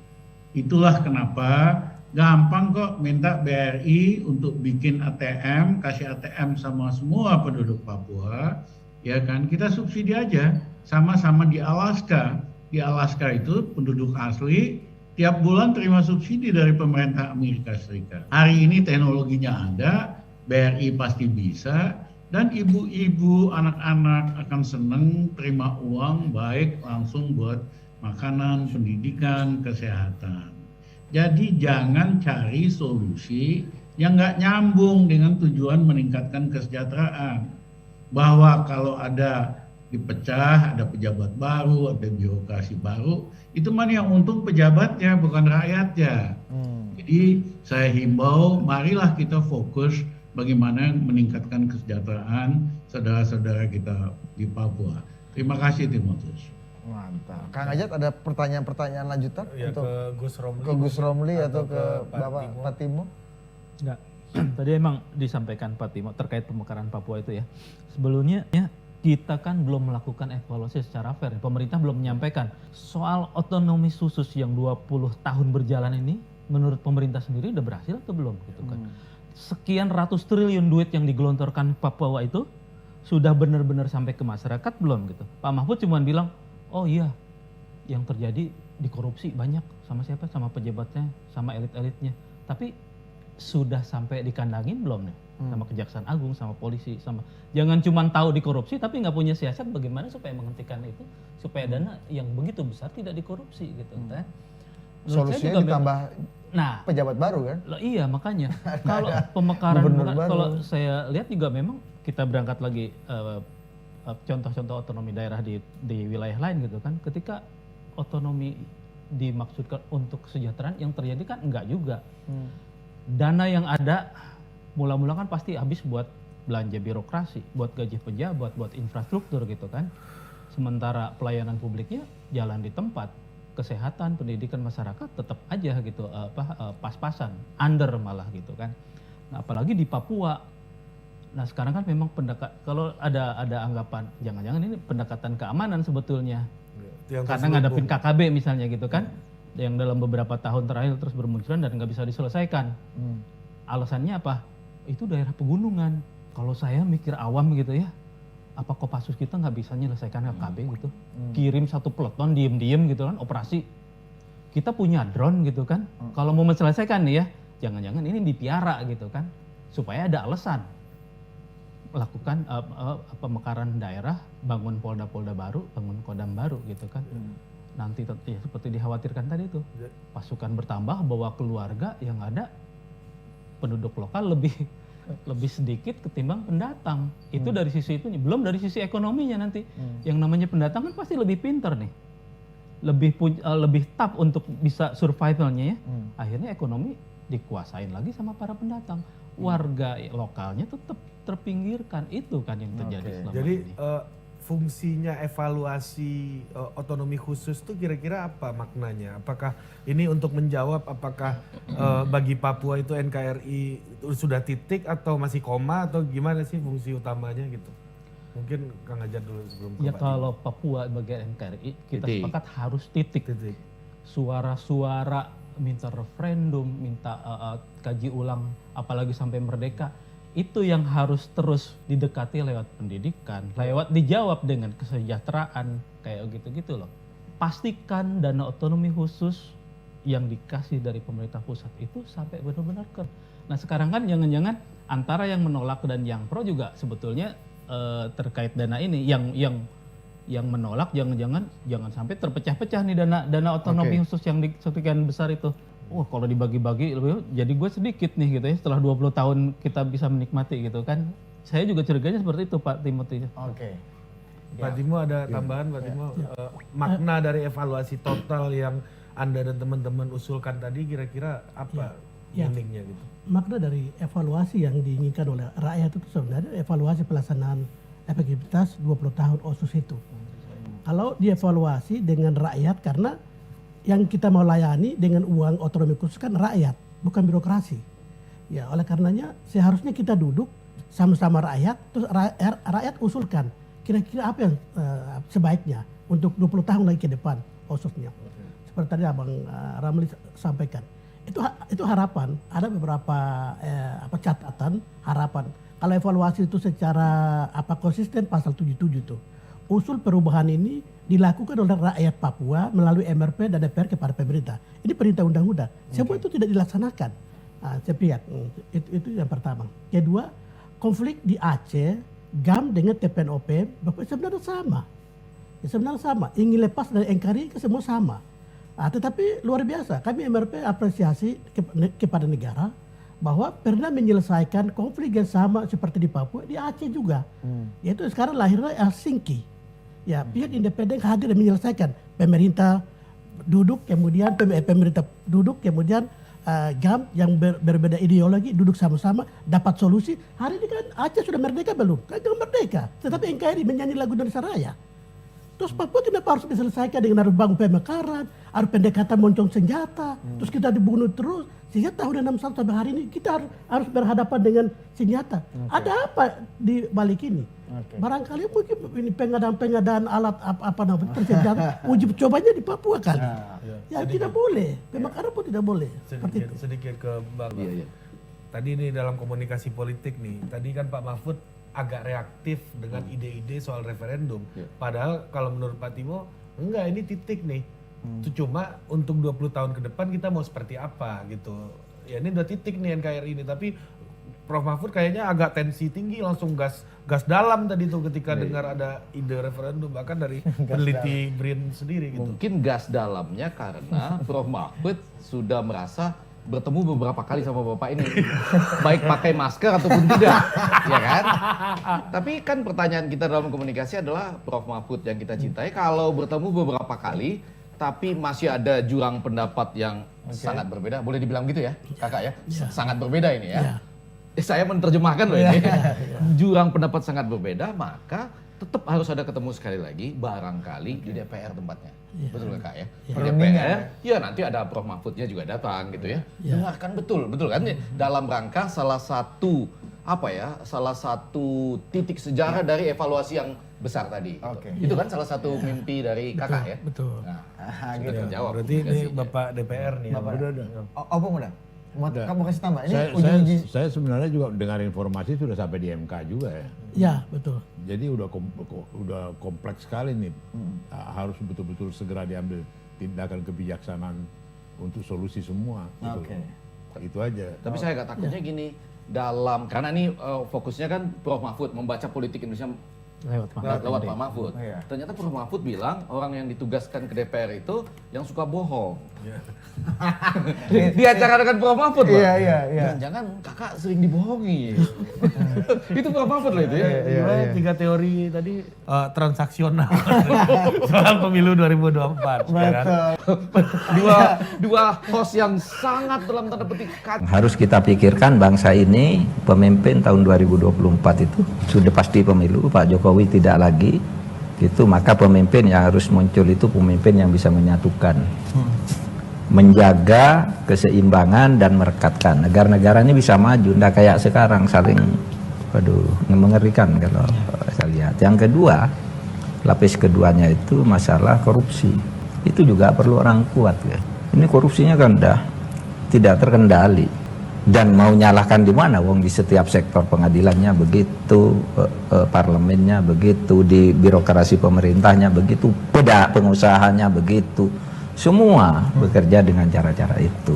Itulah kenapa gampang kok minta BRI untuk bikin ATM, kasih ATM sama semua penduduk Papua. Ya kan, kita subsidi aja sama-sama di Alaska. Di Alaska itu penduduk asli tiap bulan terima subsidi dari pemerintah Amerika Serikat. Hari ini teknologinya ada, BRI pasti bisa, dan ibu-ibu, anak-anak akan senang terima uang baik langsung buat makanan, pendidikan, kesehatan. Jadi jangan cari solusi yang nggak nyambung dengan tujuan meningkatkan kesejahteraan. Bahwa kalau ada dipecah, ada pejabat baru, ada birokrasi baru, itu mana yang untung pejabatnya, bukan rakyatnya. Jadi saya himbau, marilah kita fokus bagaimana meningkatkan kesejahteraan saudara-saudara kita di Papua. Terima kasih Timotius. Mantap. Kang Ajat ada pertanyaan-pertanyaan lanjutan Ya, untuk ke Gus Romli atau ke Pak Bapak Timo. Pak Timo? Enggak. Tadi emang disampaikan Pak Timo terkait pemekaran Papua itu ya. Sebelumnya ya, kita kan belum melakukan evaluasi secara fair. Pemerintah belum menyampaikan soal otonomi khusus yang 20 tahun berjalan ini menurut pemerintah sendiri udah berhasil atau belum gitu kan. Sekian ratus triliun duit yang digelontorkan Papua itu sudah benar-benar sampai ke masyarakat belum gitu. Pak Mahfud cuma bilang, "Oh iya, yang terjadi dikorupsi banyak sama siapa? Sama pejabatnya, sama elit-elitnya." Tapi sudah sampai dikandangin belum nih? Sama Kejaksaan Agung, sama polisi, sama jangan cuma tahu dikorupsi tapi nggak punya siasat bagaimana supaya menghentikan itu, supaya dana yang begitu besar tidak dikorupsi gitu kan. Solusinya ditambah pejabat baru kan? Iya makanya kalau pemekaran, kalau saya lihat juga memang kita berangkat lagi contoh-contoh otonomi daerah di wilayah lain gitu kan. Ketika otonomi dimaksudkan untuk kesejahteraan, yang terjadi kan enggak juga. Dana yang ada mula-mula kan pasti habis buat belanja birokrasi, buat gaji pejabat, buat infrastruktur gitu kan. Sementara pelayanan publiknya jalan di tempat, kesehatan, pendidikan masyarakat tetap aja gitu pas-pasan, under malah gitu kan. Nah, apalagi di Papua. Nah, sekarang kan memang kalau ada anggapan jangan-jangan ini pendekatan keamanan sebetulnya. Karena ngadepin KKB misalnya gitu kan. Yang dalam beberapa tahun terakhir terus bermunculan dan nggak bisa diselesaikan. Alasannya apa? Itu daerah pegunungan. Kalau saya mikir awam gitu ya, apa Kopassus kita nggak bisa menyelesaikan KKB gitu? Kirim satu peleton diem-diem gitu kan, operasi. Kita punya drone gitu kan. Kalau mau menyelesaikan nih ya, jangan-jangan ini dipiara gitu kan, supaya ada alasan melakukan pemekaran daerah, bangun polda-polda baru, bangun kodam baru gitu kan. Nanti ya, seperti dikhawatirkan tadi itu, pasukan bertambah, bawa keluarga, yang ada penduduk lokal lebih sedikit ketimbang pendatang. Itu dari sisi itu nih, belum dari sisi ekonominya nanti. Yang namanya pendatang kan pasti lebih pintar nih, lebih tough untuk bisa survivalnya ya. Akhirnya ekonomi dikuasain lagi sama para pendatang. Warga lokalnya tetap terpinggirkan, itu kan yang terjadi selama Jadi ini. Fungsinya evaluasi otonomi khusus itu kira-kira apa maknanya? Apakah ini untuk menjawab apakah bagi Papua itu NKRI sudah titik atau masih koma atau gimana sih fungsi utamanya gitu? Mungkin Kang Ajat dulu sebelum ke Ya Pak kalau Papua bagian NKRI kita Titik. sepakat harus titik. Suara-suara minta referendum, minta kaji ulang apalagi sampai merdeka, itu yang harus terus didekati lewat pendidikan, lewat dijawab dengan kesejahteraan, kayak gitu-gitu loh. Pastikan dana otonomi khusus yang dikasih dari pemerintah pusat itu sampai benar-benar ke. Nah sekarang kan jangan-jangan antara yang menolak dan yang pro juga sebetulnya terkait dana ini, yang menolak jangan sampai terpecah-pecah nih dana otonomi khusus yang sekian besar itu. Wah kalau dibagi-bagi jadi gue sedikit nih gitu ya, setelah 20 tahun kita bisa menikmati gitu kan. Saya juga curiganya seperti itu Pak Timothy. Pak Timo ada tambahan Pak Timo? Makna dari evaluasi total yang Anda dan teman-teman usulkan tadi kira-kira apa meaningnya gitu? Makna dari evaluasi yang diinginkan oleh rakyat itu sebenarnya evaluasi pelaksanaan efektivitas 20 tahun OSUS itu. Kalau dievaluasi dengan rakyat, karena yang kita mau layani dengan uang otonomi khusus kan rakyat, bukan birokrasi. Ya, oleh karenanya seharusnya kita duduk sama-sama rakyat, terus rakyat usulkan kira-kira apa yang sebaiknya untuk 20 tahun lagi ke depan OSUSnya. Seperti tadi Abang Ramli sampaikan. Itu harapan, ada beberapa catatan harapan. Kalau evaluasi itu secara konsisten pasal 77 itu usul perubahan ini dilakukan oleh rakyat Papua melalui MRP dan DPR kepada pemerintah. Ini perintah undang-undang. Semua itu tidak dilaksanakan. Saya lihat itu yang pertama. Kedua, konflik di Aceh, GAM dengan TPNOP sebenarnya sama. Sebenarnya sama. Ingin lepas dari NKRI semua sama. Tetapi luar biasa. Kami MRP apresiasi kepada negara bahwa pernah menyelesaikan konflik yang sama seperti di Papua di Aceh juga. Yaitu sekarang lahirnya Helsinki. Ya, pihak independen hadir dan menyelesaikan. Pemerintah duduk, kemudian pemerintah duduk, kemudian GAM yang berbeda ideologi duduk sama-sama dapat solusi. Hari ini kan Aceh sudah merdeka belum? Kan belum merdeka. Tetapi NKRI menyanyi lagu Indonesia Raya. Terus Papua kenapa harus diselesaikan dengan harus bangun pemekaran, harus pendekatan moncong senjata, terus kita dibunuh terus. Sehingga tahun 61 sampai hari ini kita harus berhadapan dengan senjata. Ada apa di balik ini? Barangkali mungkin ini pengadaan alat apa namanya senjata, uji cobanya di Papua kali. Ya tidak boleh, pemekaran pun tidak boleh. Sedikit ke Bang. Tadi ini dalam komunikasi politik nih, tadi kan Pak Mahfud agak reaktif dengan ide-ide soal referendum. Padahal kalau menurut Pak Timo, enggak, ini titik nih. Itu cuma untuk 20 tahun ke depan kita mau seperti apa gitu. Ya ini udah titik nih NKRI ini, tapi Prof Mahfud kayaknya agak tensi tinggi, langsung gas dalam tadi tuh ketika dengar ada ide referendum, bahkan dari peneliti BRIN sendiri gitu. Mungkin gas dalamnya karena Prof Mahfud sudah merasa bertemu beberapa kali sama Bapak ini. Baik pakai masker ataupun tidak, ya kan? Tapi kan pertanyaan kita dalam komunikasi adalah Prof Mahfud yang kita cintai, kalau bertemu beberapa kali, tapi masih ada jurang pendapat yang sangat berbeda. Boleh dibilang gitu ya, Kakak ya? Sangat berbeda ini ya. Saya menerjemahkan loh ini. Jurang pendapat sangat berbeda, maka tetap harus ada ketemu sekali lagi, barangkali di DPR tempatnya. Betul nggak Kak ya? Di DPR, ya nanti ada Prof Mahfudnya juga datang gitu ya. Dengarkan betul kan? Dalam rangka salah satu titik sejarah dari evaluasi yang besar tadi. Itu kan salah satu mimpi dari Kakak ya. Betul. Nah, Gitu. sudah terjawab. Berarti ini Bapak DPR nih. Opung udah? Kamu kasih tambah? Ini Saya sebenarnya juga dengar informasi sudah sampai di MK juga ya. Ya, betul. Jadi udah kompleks sekali nih. Harus betul-betul segera diambil tindakan kebijaksanaan untuk solusi semua. Gitu. Itu aja. Tapi saya agak takutnya gini, karena ini fokusnya kan Prof Mahfud membaca politik Indonesia lewat Pak Mahfud. Ternyata Prof Mahfud bilang orang yang ditugaskan ke DPR itu yang suka bohong. Di acara dengan Prof Mahfud, jangan-jangan Kakak sering dibohongi. Itu Prof Mahfud loh itu ya. 3 teori tadi transaksional soal pemilu 2024. Dua host yang sangat dalam tanda petik Harus kita pikirkan bangsa ini, pemimpin tahun 2024 itu sudah pasti pemilu, Pak Jokowi tidak lagi, gitu, maka pemimpin yang harus muncul itu pemimpin yang bisa menyatukan, menjaga keseimbangan dan merekatkan negara-negara ini bisa maju, tidak kayak sekarang saling, mengerikan kalau saya lihat. Yang kedua, lapis keduanya itu masalah korupsi, itu juga perlu orang kuat ya. Ini korupsinya kan udah tidak terkendali. Dan mau nyalahkan di mana? Wong di setiap sektor pengadilannya begitu, parlemennya begitu, di birokrasi pemerintahnya begitu, pengusahanya begitu. Semua bekerja dengan cara-cara itu.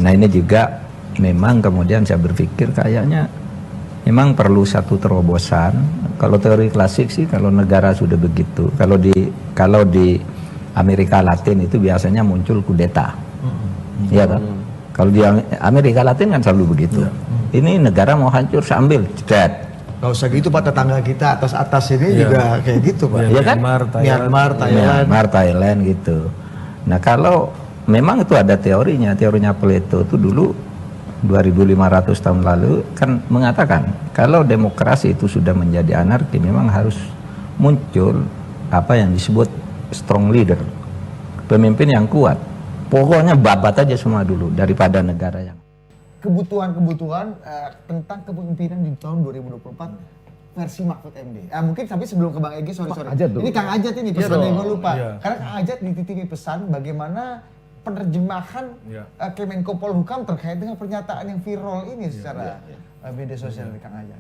Nah ini juga memang kemudian saya berpikir kayaknya memang perlu satu terobosan. Kalau teori klasik sih kalau negara sudah begitu, kalau di Amerika Latin itu biasanya muncul kudeta, ya kan? Kalau di Amerika Latin kan selalu begitu. Ini negara mau hancur sambil cedet. Gak usah gitu Pak, tetangga kita atas ini juga kayak gitu Pak. Iya kan? Myanmar, Thailand gitu. Nah kalau memang itu ada teorinya Plato itu dulu 2500 tahun lalu kan mengatakan kalau demokrasi itu sudah menjadi anarki memang harus muncul apa yang disebut strong leader, pemimpin yang kuat. Pokoknya babat aja semua dulu daripada negara yang kebutuhan tentang kepemimpinan di tahun 2024 versi Mahfud MD. Mungkin tapi sebelum ke Bang Egy, sorry. Ini Kang Ajat ini pesan yang gue lupa. Karena Kang Ajat dititipi pesan bagaimana penerjemahan Kemenko Polhukam terkait dengan pernyataan yang viral ini secara media sosial dari Kang Ajat.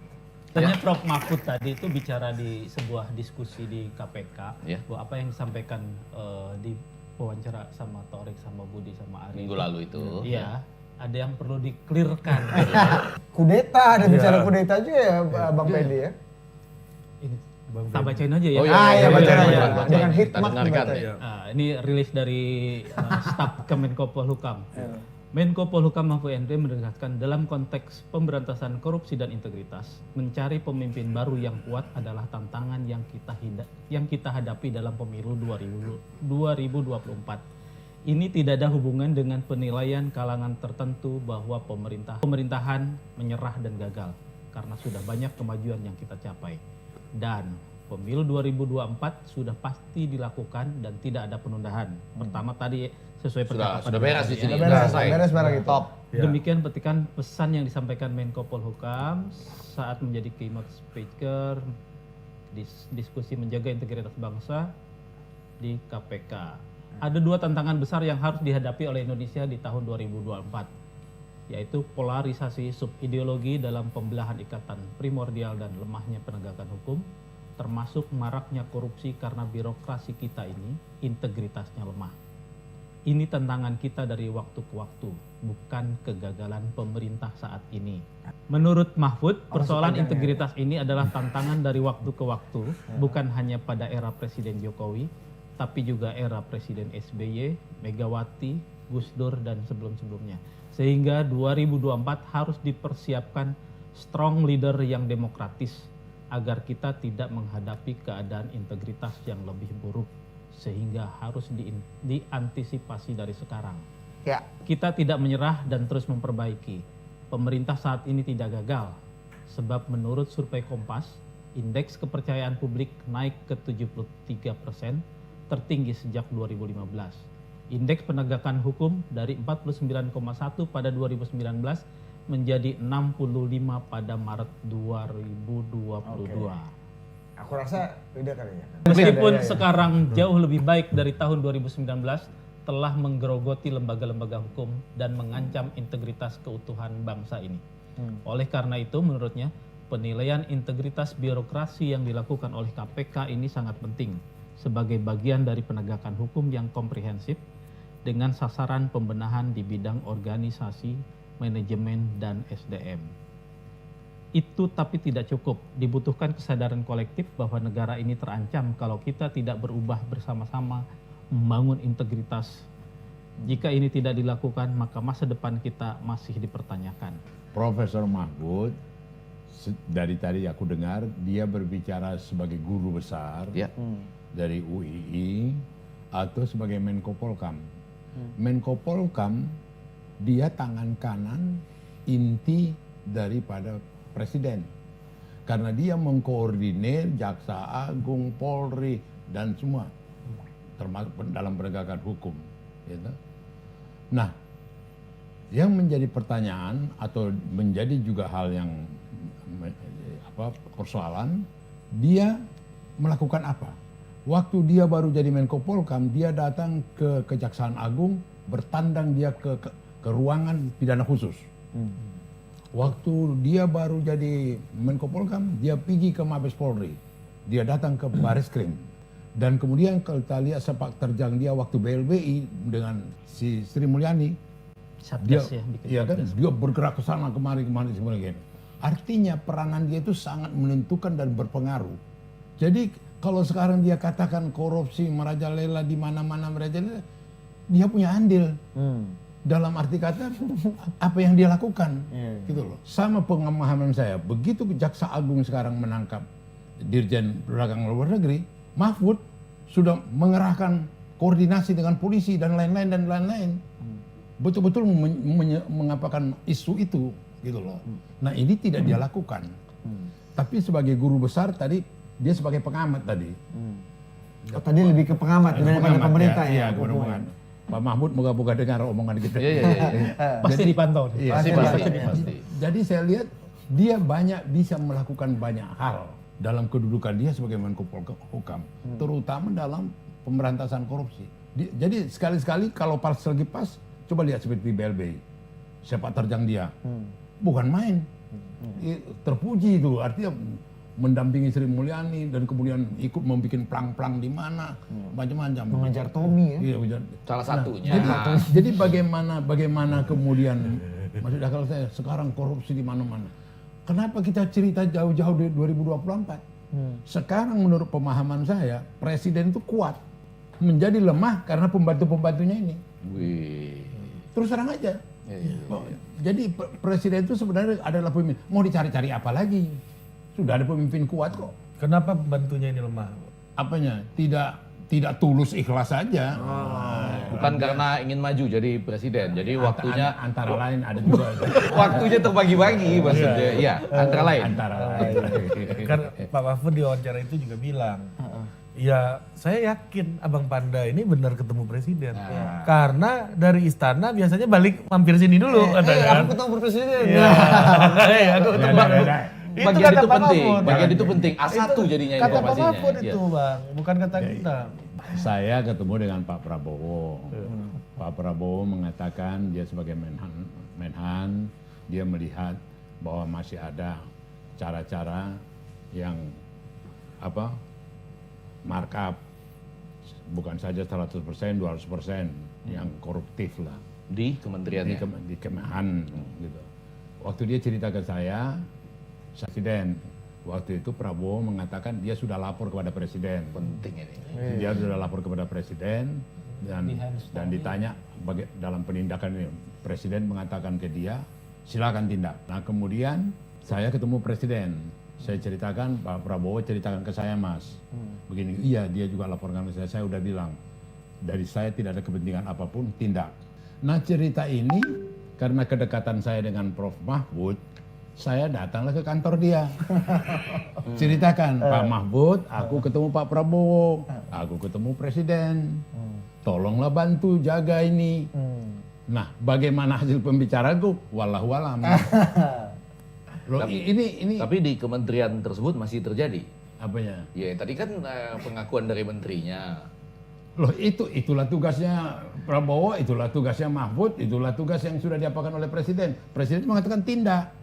Tanya Prof. Mahfud tadi itu bicara di sebuah diskusi di KPK, Ya. bahwa apa yang disampaikan di wawancara sama Torik, sama Budi, sama Ari. Minggu lalu itu. Iya, ada yang perlu di-clearkan. Kudeta, ada bicara kudeta juga ya Bang Pendi ya? Ini tak bacain aja ya. Oh, iya, bacain aja. bacain. Dengan Kita hikmat dengarkan dibaca. ya. Nah, ini rilis dari staf Kemenko Polhukam. Menko Polhukam Mahfud MD menegaskan dalam konteks pemberantasan korupsi dan integritas, mencari pemimpin baru yang kuat adalah tantangan yang kita hadapi dalam pemilu 2024. Ini tidak ada hubungan dengan penilaian kalangan tertentu bahwa pemerintahan menyerah dan gagal karena sudah banyak kemajuan yang kita capai. Dan pemilu 2024 sudah pasti dilakukan dan tidak ada penundaan. Pertama tadi sesuai percakapan. Sudah beres di sini. Beres, selesai. beres barang itu. Top. Demikian petikan pesan yang disampaikan Menko Polhukam saat menjadi keynote speaker diskusi menjaga integritas bangsa di KPK. Ada dua tantangan besar yang harus dihadapi oleh Indonesia di tahun 2024, yaitu polarisasi subideologi dalam pembelahan ikatan primordial dan lemahnya penegakan hukum, termasuk maraknya korupsi karena birokrasi kita ini integritasnya lemah. Ini tantangan kita dari waktu ke waktu, bukan kegagalan pemerintah saat ini. Menurut Mahfud, persoalan integritas ini adalah tantangan dari waktu ke waktu, bukan hanya pada era Presiden Jokowi, tapi juga era Presiden SBY, Megawati, Gus Dur, dan sebelum-sebelumnya. Sehingga 2024 harus dipersiapkan strong leader yang demokratis, agar kita tidak menghadapi keadaan integritas yang lebih buruk. Sehingga harus diantisipasi dari sekarang. Ya. Kita tidak menyerah dan terus memperbaiki. Pemerintah saat ini tidak gagal, sebab menurut survei Kompas, indeks kepercayaan publik naik ke 73%, tertinggi sejak 2015. Indeks penegakan hukum dari 49,1 pada 2019 menjadi 65 pada Maret 2022. Aku rasa beda kali ya. Meskipun sekarang jauh lebih baik dari tahun 2019, telah menggerogoti lembaga-lembaga hukum dan mengancam integritas keutuhan bangsa ini. Oleh karena itu menurutnya, penilaian integritas birokrasi yang dilakukan oleh KPK ini sangat penting sebagai bagian dari penegakan hukum yang komprehensif dengan sasaran pembenahan di bidang organisasi, manajemen, dan SDM. Itu tapi tidak cukup, dibutuhkan kesadaran kolektif bahwa negara ini terancam kalau kita tidak berubah bersama-sama membangun integritas. Jika ini tidak dilakukan, maka masa depan kita masih dipertanyakan. Profesor Mahfud, dari tadi aku dengar, dia berbicara sebagai guru besar dari UII atau sebagai Menko Polhukam. Menko Polhukam, dia tangan kanan inti daripada Presiden, karena dia mengkoordinir Jaksa Agung, Polri, dan semua, termasuk dalam penegakan hukum. Gitu. Nah, yang menjadi pertanyaan atau menjadi juga hal yang persoalan, dia melakukan apa? Waktu dia baru jadi Menko Polhukam, dia datang ke Kejaksaan Agung, bertandang dia ke ruangan pidana khusus. Waktu dia baru jadi Menko Polhukam, dia pergi ke Mabes Polri. Dia datang ke Bareskrim. Dan kemudian kalau kita lihat sepak terjang dia waktu BLBI dengan si Sri Mulyani, dia bergerak ke sana kemari. Artinya peranan dia itu sangat menentukan dan berpengaruh. Jadi kalau sekarang dia katakan korupsi merajalela di mana-mana merajalela, dia punya andil. Dalam arti kata apa yang dia lakukan, gitu loh. Sama pemahaman saya, begitu Jaksa Agung sekarang menangkap Dirjen Perdagangan Luar Negeri, Mahfud sudah mengerahkan koordinasi dengan polisi dan lain-lain. Betul-betul mengapakan isu itu, gitu loh. Nah ini tidak dia lakukan. Tapi sebagai guru besar tadi, dia sebagai pengamat tadi. Oh, tadi lebih ke pengamat daripada pemerintah ya. Iya, Pak Mahfud moga-moga dengar omongan kita. Pasti dipantau. Pasti. Jadi saya lihat dia banyak bisa melakukan banyak hal dalam kedudukan dia sebagai Menko Polhukam, terutama dalam pemberantasan korupsi. Jadi sekali-sekali kalau pas lagi pas, coba lihat seperti BLBI, sepak terjang dia, bukan main. Terpuji itu, artinya mendampingi Sri Mulyani dan kemudian ikut membuat plang-plang di mana, macam-macam. Mengejar Tommy ya. Iya, Salah satunya. jadi bagaimana kemudian maksud akal saya sekarang korupsi di mana-mana. Kenapa kita cerita jauh-jauh di 2024? Sekarang menurut pemahaman saya presiden itu kuat, menjadi lemah karena pembantu-pembantunya ini. Wih. Terus terang aja. Jadi presiden itu sebenarnya adalah pemimpin. Mau dicari-cari apa lagi? Sudah ada pemimpin kuat kok. Kenapa pembantunya ini lemah? Apanya? Tidak tulus ikhlas saja. Bukan karena ingin maju jadi presiden. Jadi waktunya antara lain ada juga. waktunya terbagi-bagi maksudnya. Iya, antara lain. Antara lain. Kan Pak Mahfud di wawancara itu juga bilang, ya saya yakin Abang Panda ini benar ketemu presiden. Karena dari istana biasanya balik mampir sini dulu. Aku ketemu presiden. Aku ketemu. Bagian kata itu Pak penting. Mahfud. Bagian itu penting. A1 jadinya Kata Pak informasinya. Mahfud Iya. itu Bang, bukan kata kita. Saya ketemu dengan Pak Prabowo. Pak Prabowo mengatakan dia sebagai Menhan, dia melihat bahwa masih ada cara-cara yang markup bukan saja 100%, 200% yang koruptif lah Di kementeriannya. di Kemenhan gitu. Waktu dia cerita ke saya, presiden waktu itu Prabowo mengatakan dia sudah lapor kepada presiden. Penting ini. Dia sudah lapor kepada presiden dan ditanya dalam penindakan ini. Presiden mengatakan ke dia, silakan tindak. Nah kemudian saya ketemu presiden. Saya ceritakan, Pak Prabowo ceritakan ke saya, Mas. Begini, iya dia juga laporkan ke saya udah bilang, dari saya tidak ada kepentingan apapun, tindak. Nah cerita ini, karena kedekatan saya dengan Prof. Mahfud, saya datanglah ke kantor dia. Ceritakan, Pak Mahfud, aku ketemu Pak Prabowo, aku ketemu presiden. Tolonglah bantu jaga ini. Nah, bagaimana hasil pembicaraanku? Wallahu alam. Loh, ini Tapi di kementerian tersebut masih terjadi. apanya? Ya tadi kan pengakuan dari menterinya. Loh, itulah tugasnya Prabowo, itulah tugasnya Mahfud, itulah tugas yang sudah diapakan oleh presiden. Presiden mengatakan tindak.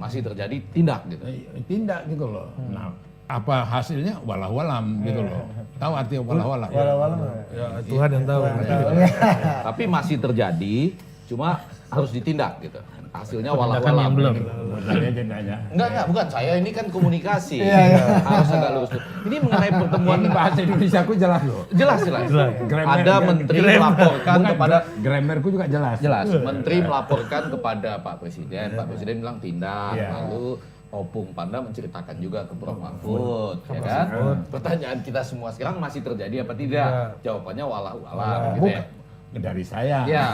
Masih terjadi tindak gitu. Tindak gitu loh. Nah, apa hasilnya? Wallahu alam gitu loh. Tahu artinya wallahu alam? Ya, Tuhan yang tahu. Tapi masih terjadi, cuma harus ditindak gitu. Hasilnya walau yang belum. Saya aja nanya. Enggak, bukan. Saya ini kan komunikasi. Harus agak lurus. Ini mengenai pertemuan Ini bahasa Indonesia aku jelas loh. jelas. Ada menteri melaporkan kepada Grammarku juga jelas. Menteri melaporkan kepada Pak Presiden. Pak Presiden bilang tindak. Lalu Opung Panda menceritakan juga ke Prof. Mahfud, ya kan? Pertanyaan kita semua sekarang masih terjadi apa tidak? Jawabannya walau alam gitu ya. Dari saya. Ya.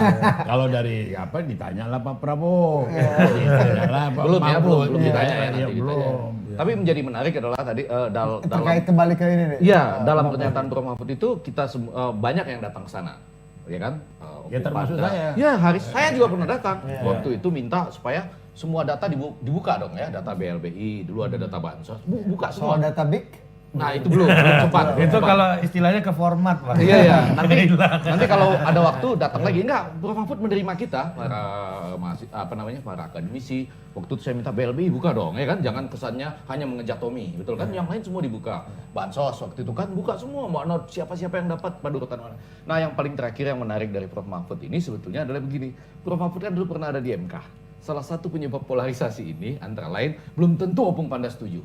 Kalau dari ditanyalah Pak Prabowo. Ditanyalah Pak Belum ya, Mahfud. belum ditanya ya, Iya, nanti ditanya. belum. Tapi menjadi menarik adalah tadi dalam Terkait kembali ke ini nih. Iya, dalam pernyataan Prof. Mahfud itu kita banyak yang datang ke sana. Ya kan? Ya, termasuk Panda. saya. Ya, saya juga pernah datang. Waktu itu minta supaya semua data dibuka dong ya, data BLBI, dulu ada data bansos, buka semua. Soal data big. Nah, itu belum cepat. Itu kalau istilahnya ke format Pak. Iya. Nanti kalau ada waktu datang lagi. Enggak, Prof. Mahfud menerima kita para akademisi. Waktu itu saya minta BLBI buka dong, ya kan? Jangan kesannya hanya mengejar Tommy, betul kan? Yang lain semua dibuka. Bansos waktu itu kan buka semua, mau siapa-siapa yang dapat pada urutan mana. Nah, yang paling terakhir yang menarik dari Prof. Mahfud ini sebetulnya adalah begini. Prof. Mahfud kan dulu pernah ada di MK. Salah satu penyebab polarisasi ini antara lain belum tentu Opung Panda setuju.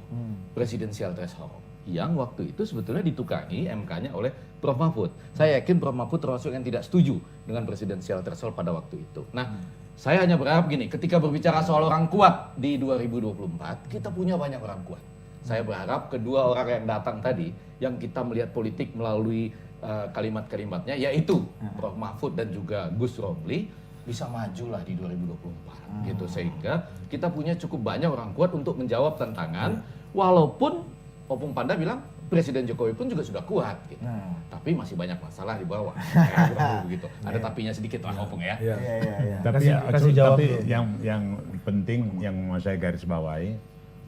Presidensial threshold. Yang waktu itu sebetulnya ditukangi MK-nya oleh Prof. Mahfud. Saya yakin Prof. Mahfud termasuk yang tidak setuju dengan presidensial threshold pada waktu itu. Nah, saya hanya berharap gini, ketika berbicara soal orang kuat di 2024, kita punya banyak orang kuat. Saya berharap kedua orang yang datang tadi, yang kita melihat politik melalui kalimat-kalimatnya, yaitu Prof. Mahfud dan juga Gus Romli, bisa majulah di 2024 gitu, sehingga kita punya cukup banyak orang kuat untuk menjawab tantangan, walaupun Opung Panda bilang Presiden Jokowi pun juga sudah kuat gitu. Tapi masih banyak masalah di bawah. Begitu. Ada tapinya sedikit lah Opung ya. Tapi kasih jawab tapi dulu. yang penting yang mau saya garis bawahi,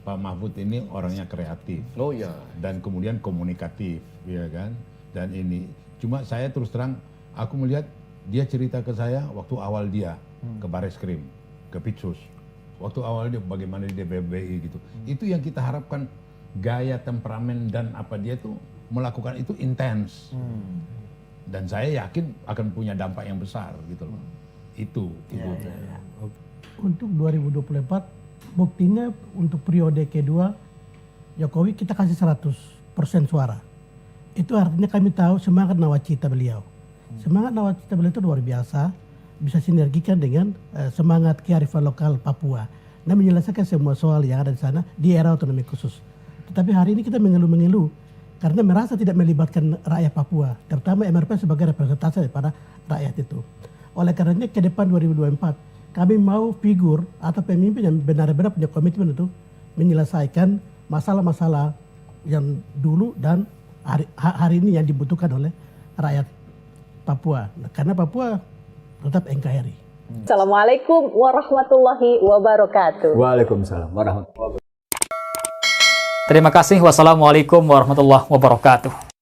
Pak Mahfud ini orangnya kreatif. Oh iya. Dan kemudian komunikatif, ya kan? Dan ini cuma saya terus terang aku melihat dia cerita ke saya waktu awal dia ke Bareskrim, ke Pitsus. waktu awal dia bagaimana di DPBI gitu. Itu yang kita harapkan, gaya, temperamen dan apa dia tuh melakukan itu intens. Dan saya yakin akan punya dampak yang besar gitu loh. Itu. Untuk 2024 buktinya untuk periode kedua Jokowi kita kasih 100% suara. Itu artinya kami tahu semangat nawacita beliau. Semangat nawacita beliau itu luar biasa, bisa sinergikan dengan semangat kearifan lokal Papua dan menyelesaikan semua soal yang ada di sana di era otonomi khusus. Tetapi hari ini kita mengeluh-mengeluh karena merasa tidak melibatkan rakyat Papua, terutama MRP sebagai representasi daripada rakyat itu. Oleh karenanya ke depan 2024 kami mau figur atau pemimpin yang benar-benar punya komitmen untuk menyelesaikan masalah-masalah yang dulu dan hari ini yang dibutuhkan oleh rakyat Papua. Karena Papua tetap NKRI. Assalamualaikum warahmatullahi wabarakatuh. Waalaikumsalam warahmatullahi wabarakatuh. Terima kasih. Wassalamualaikum warahmatullahi wabarakatuh.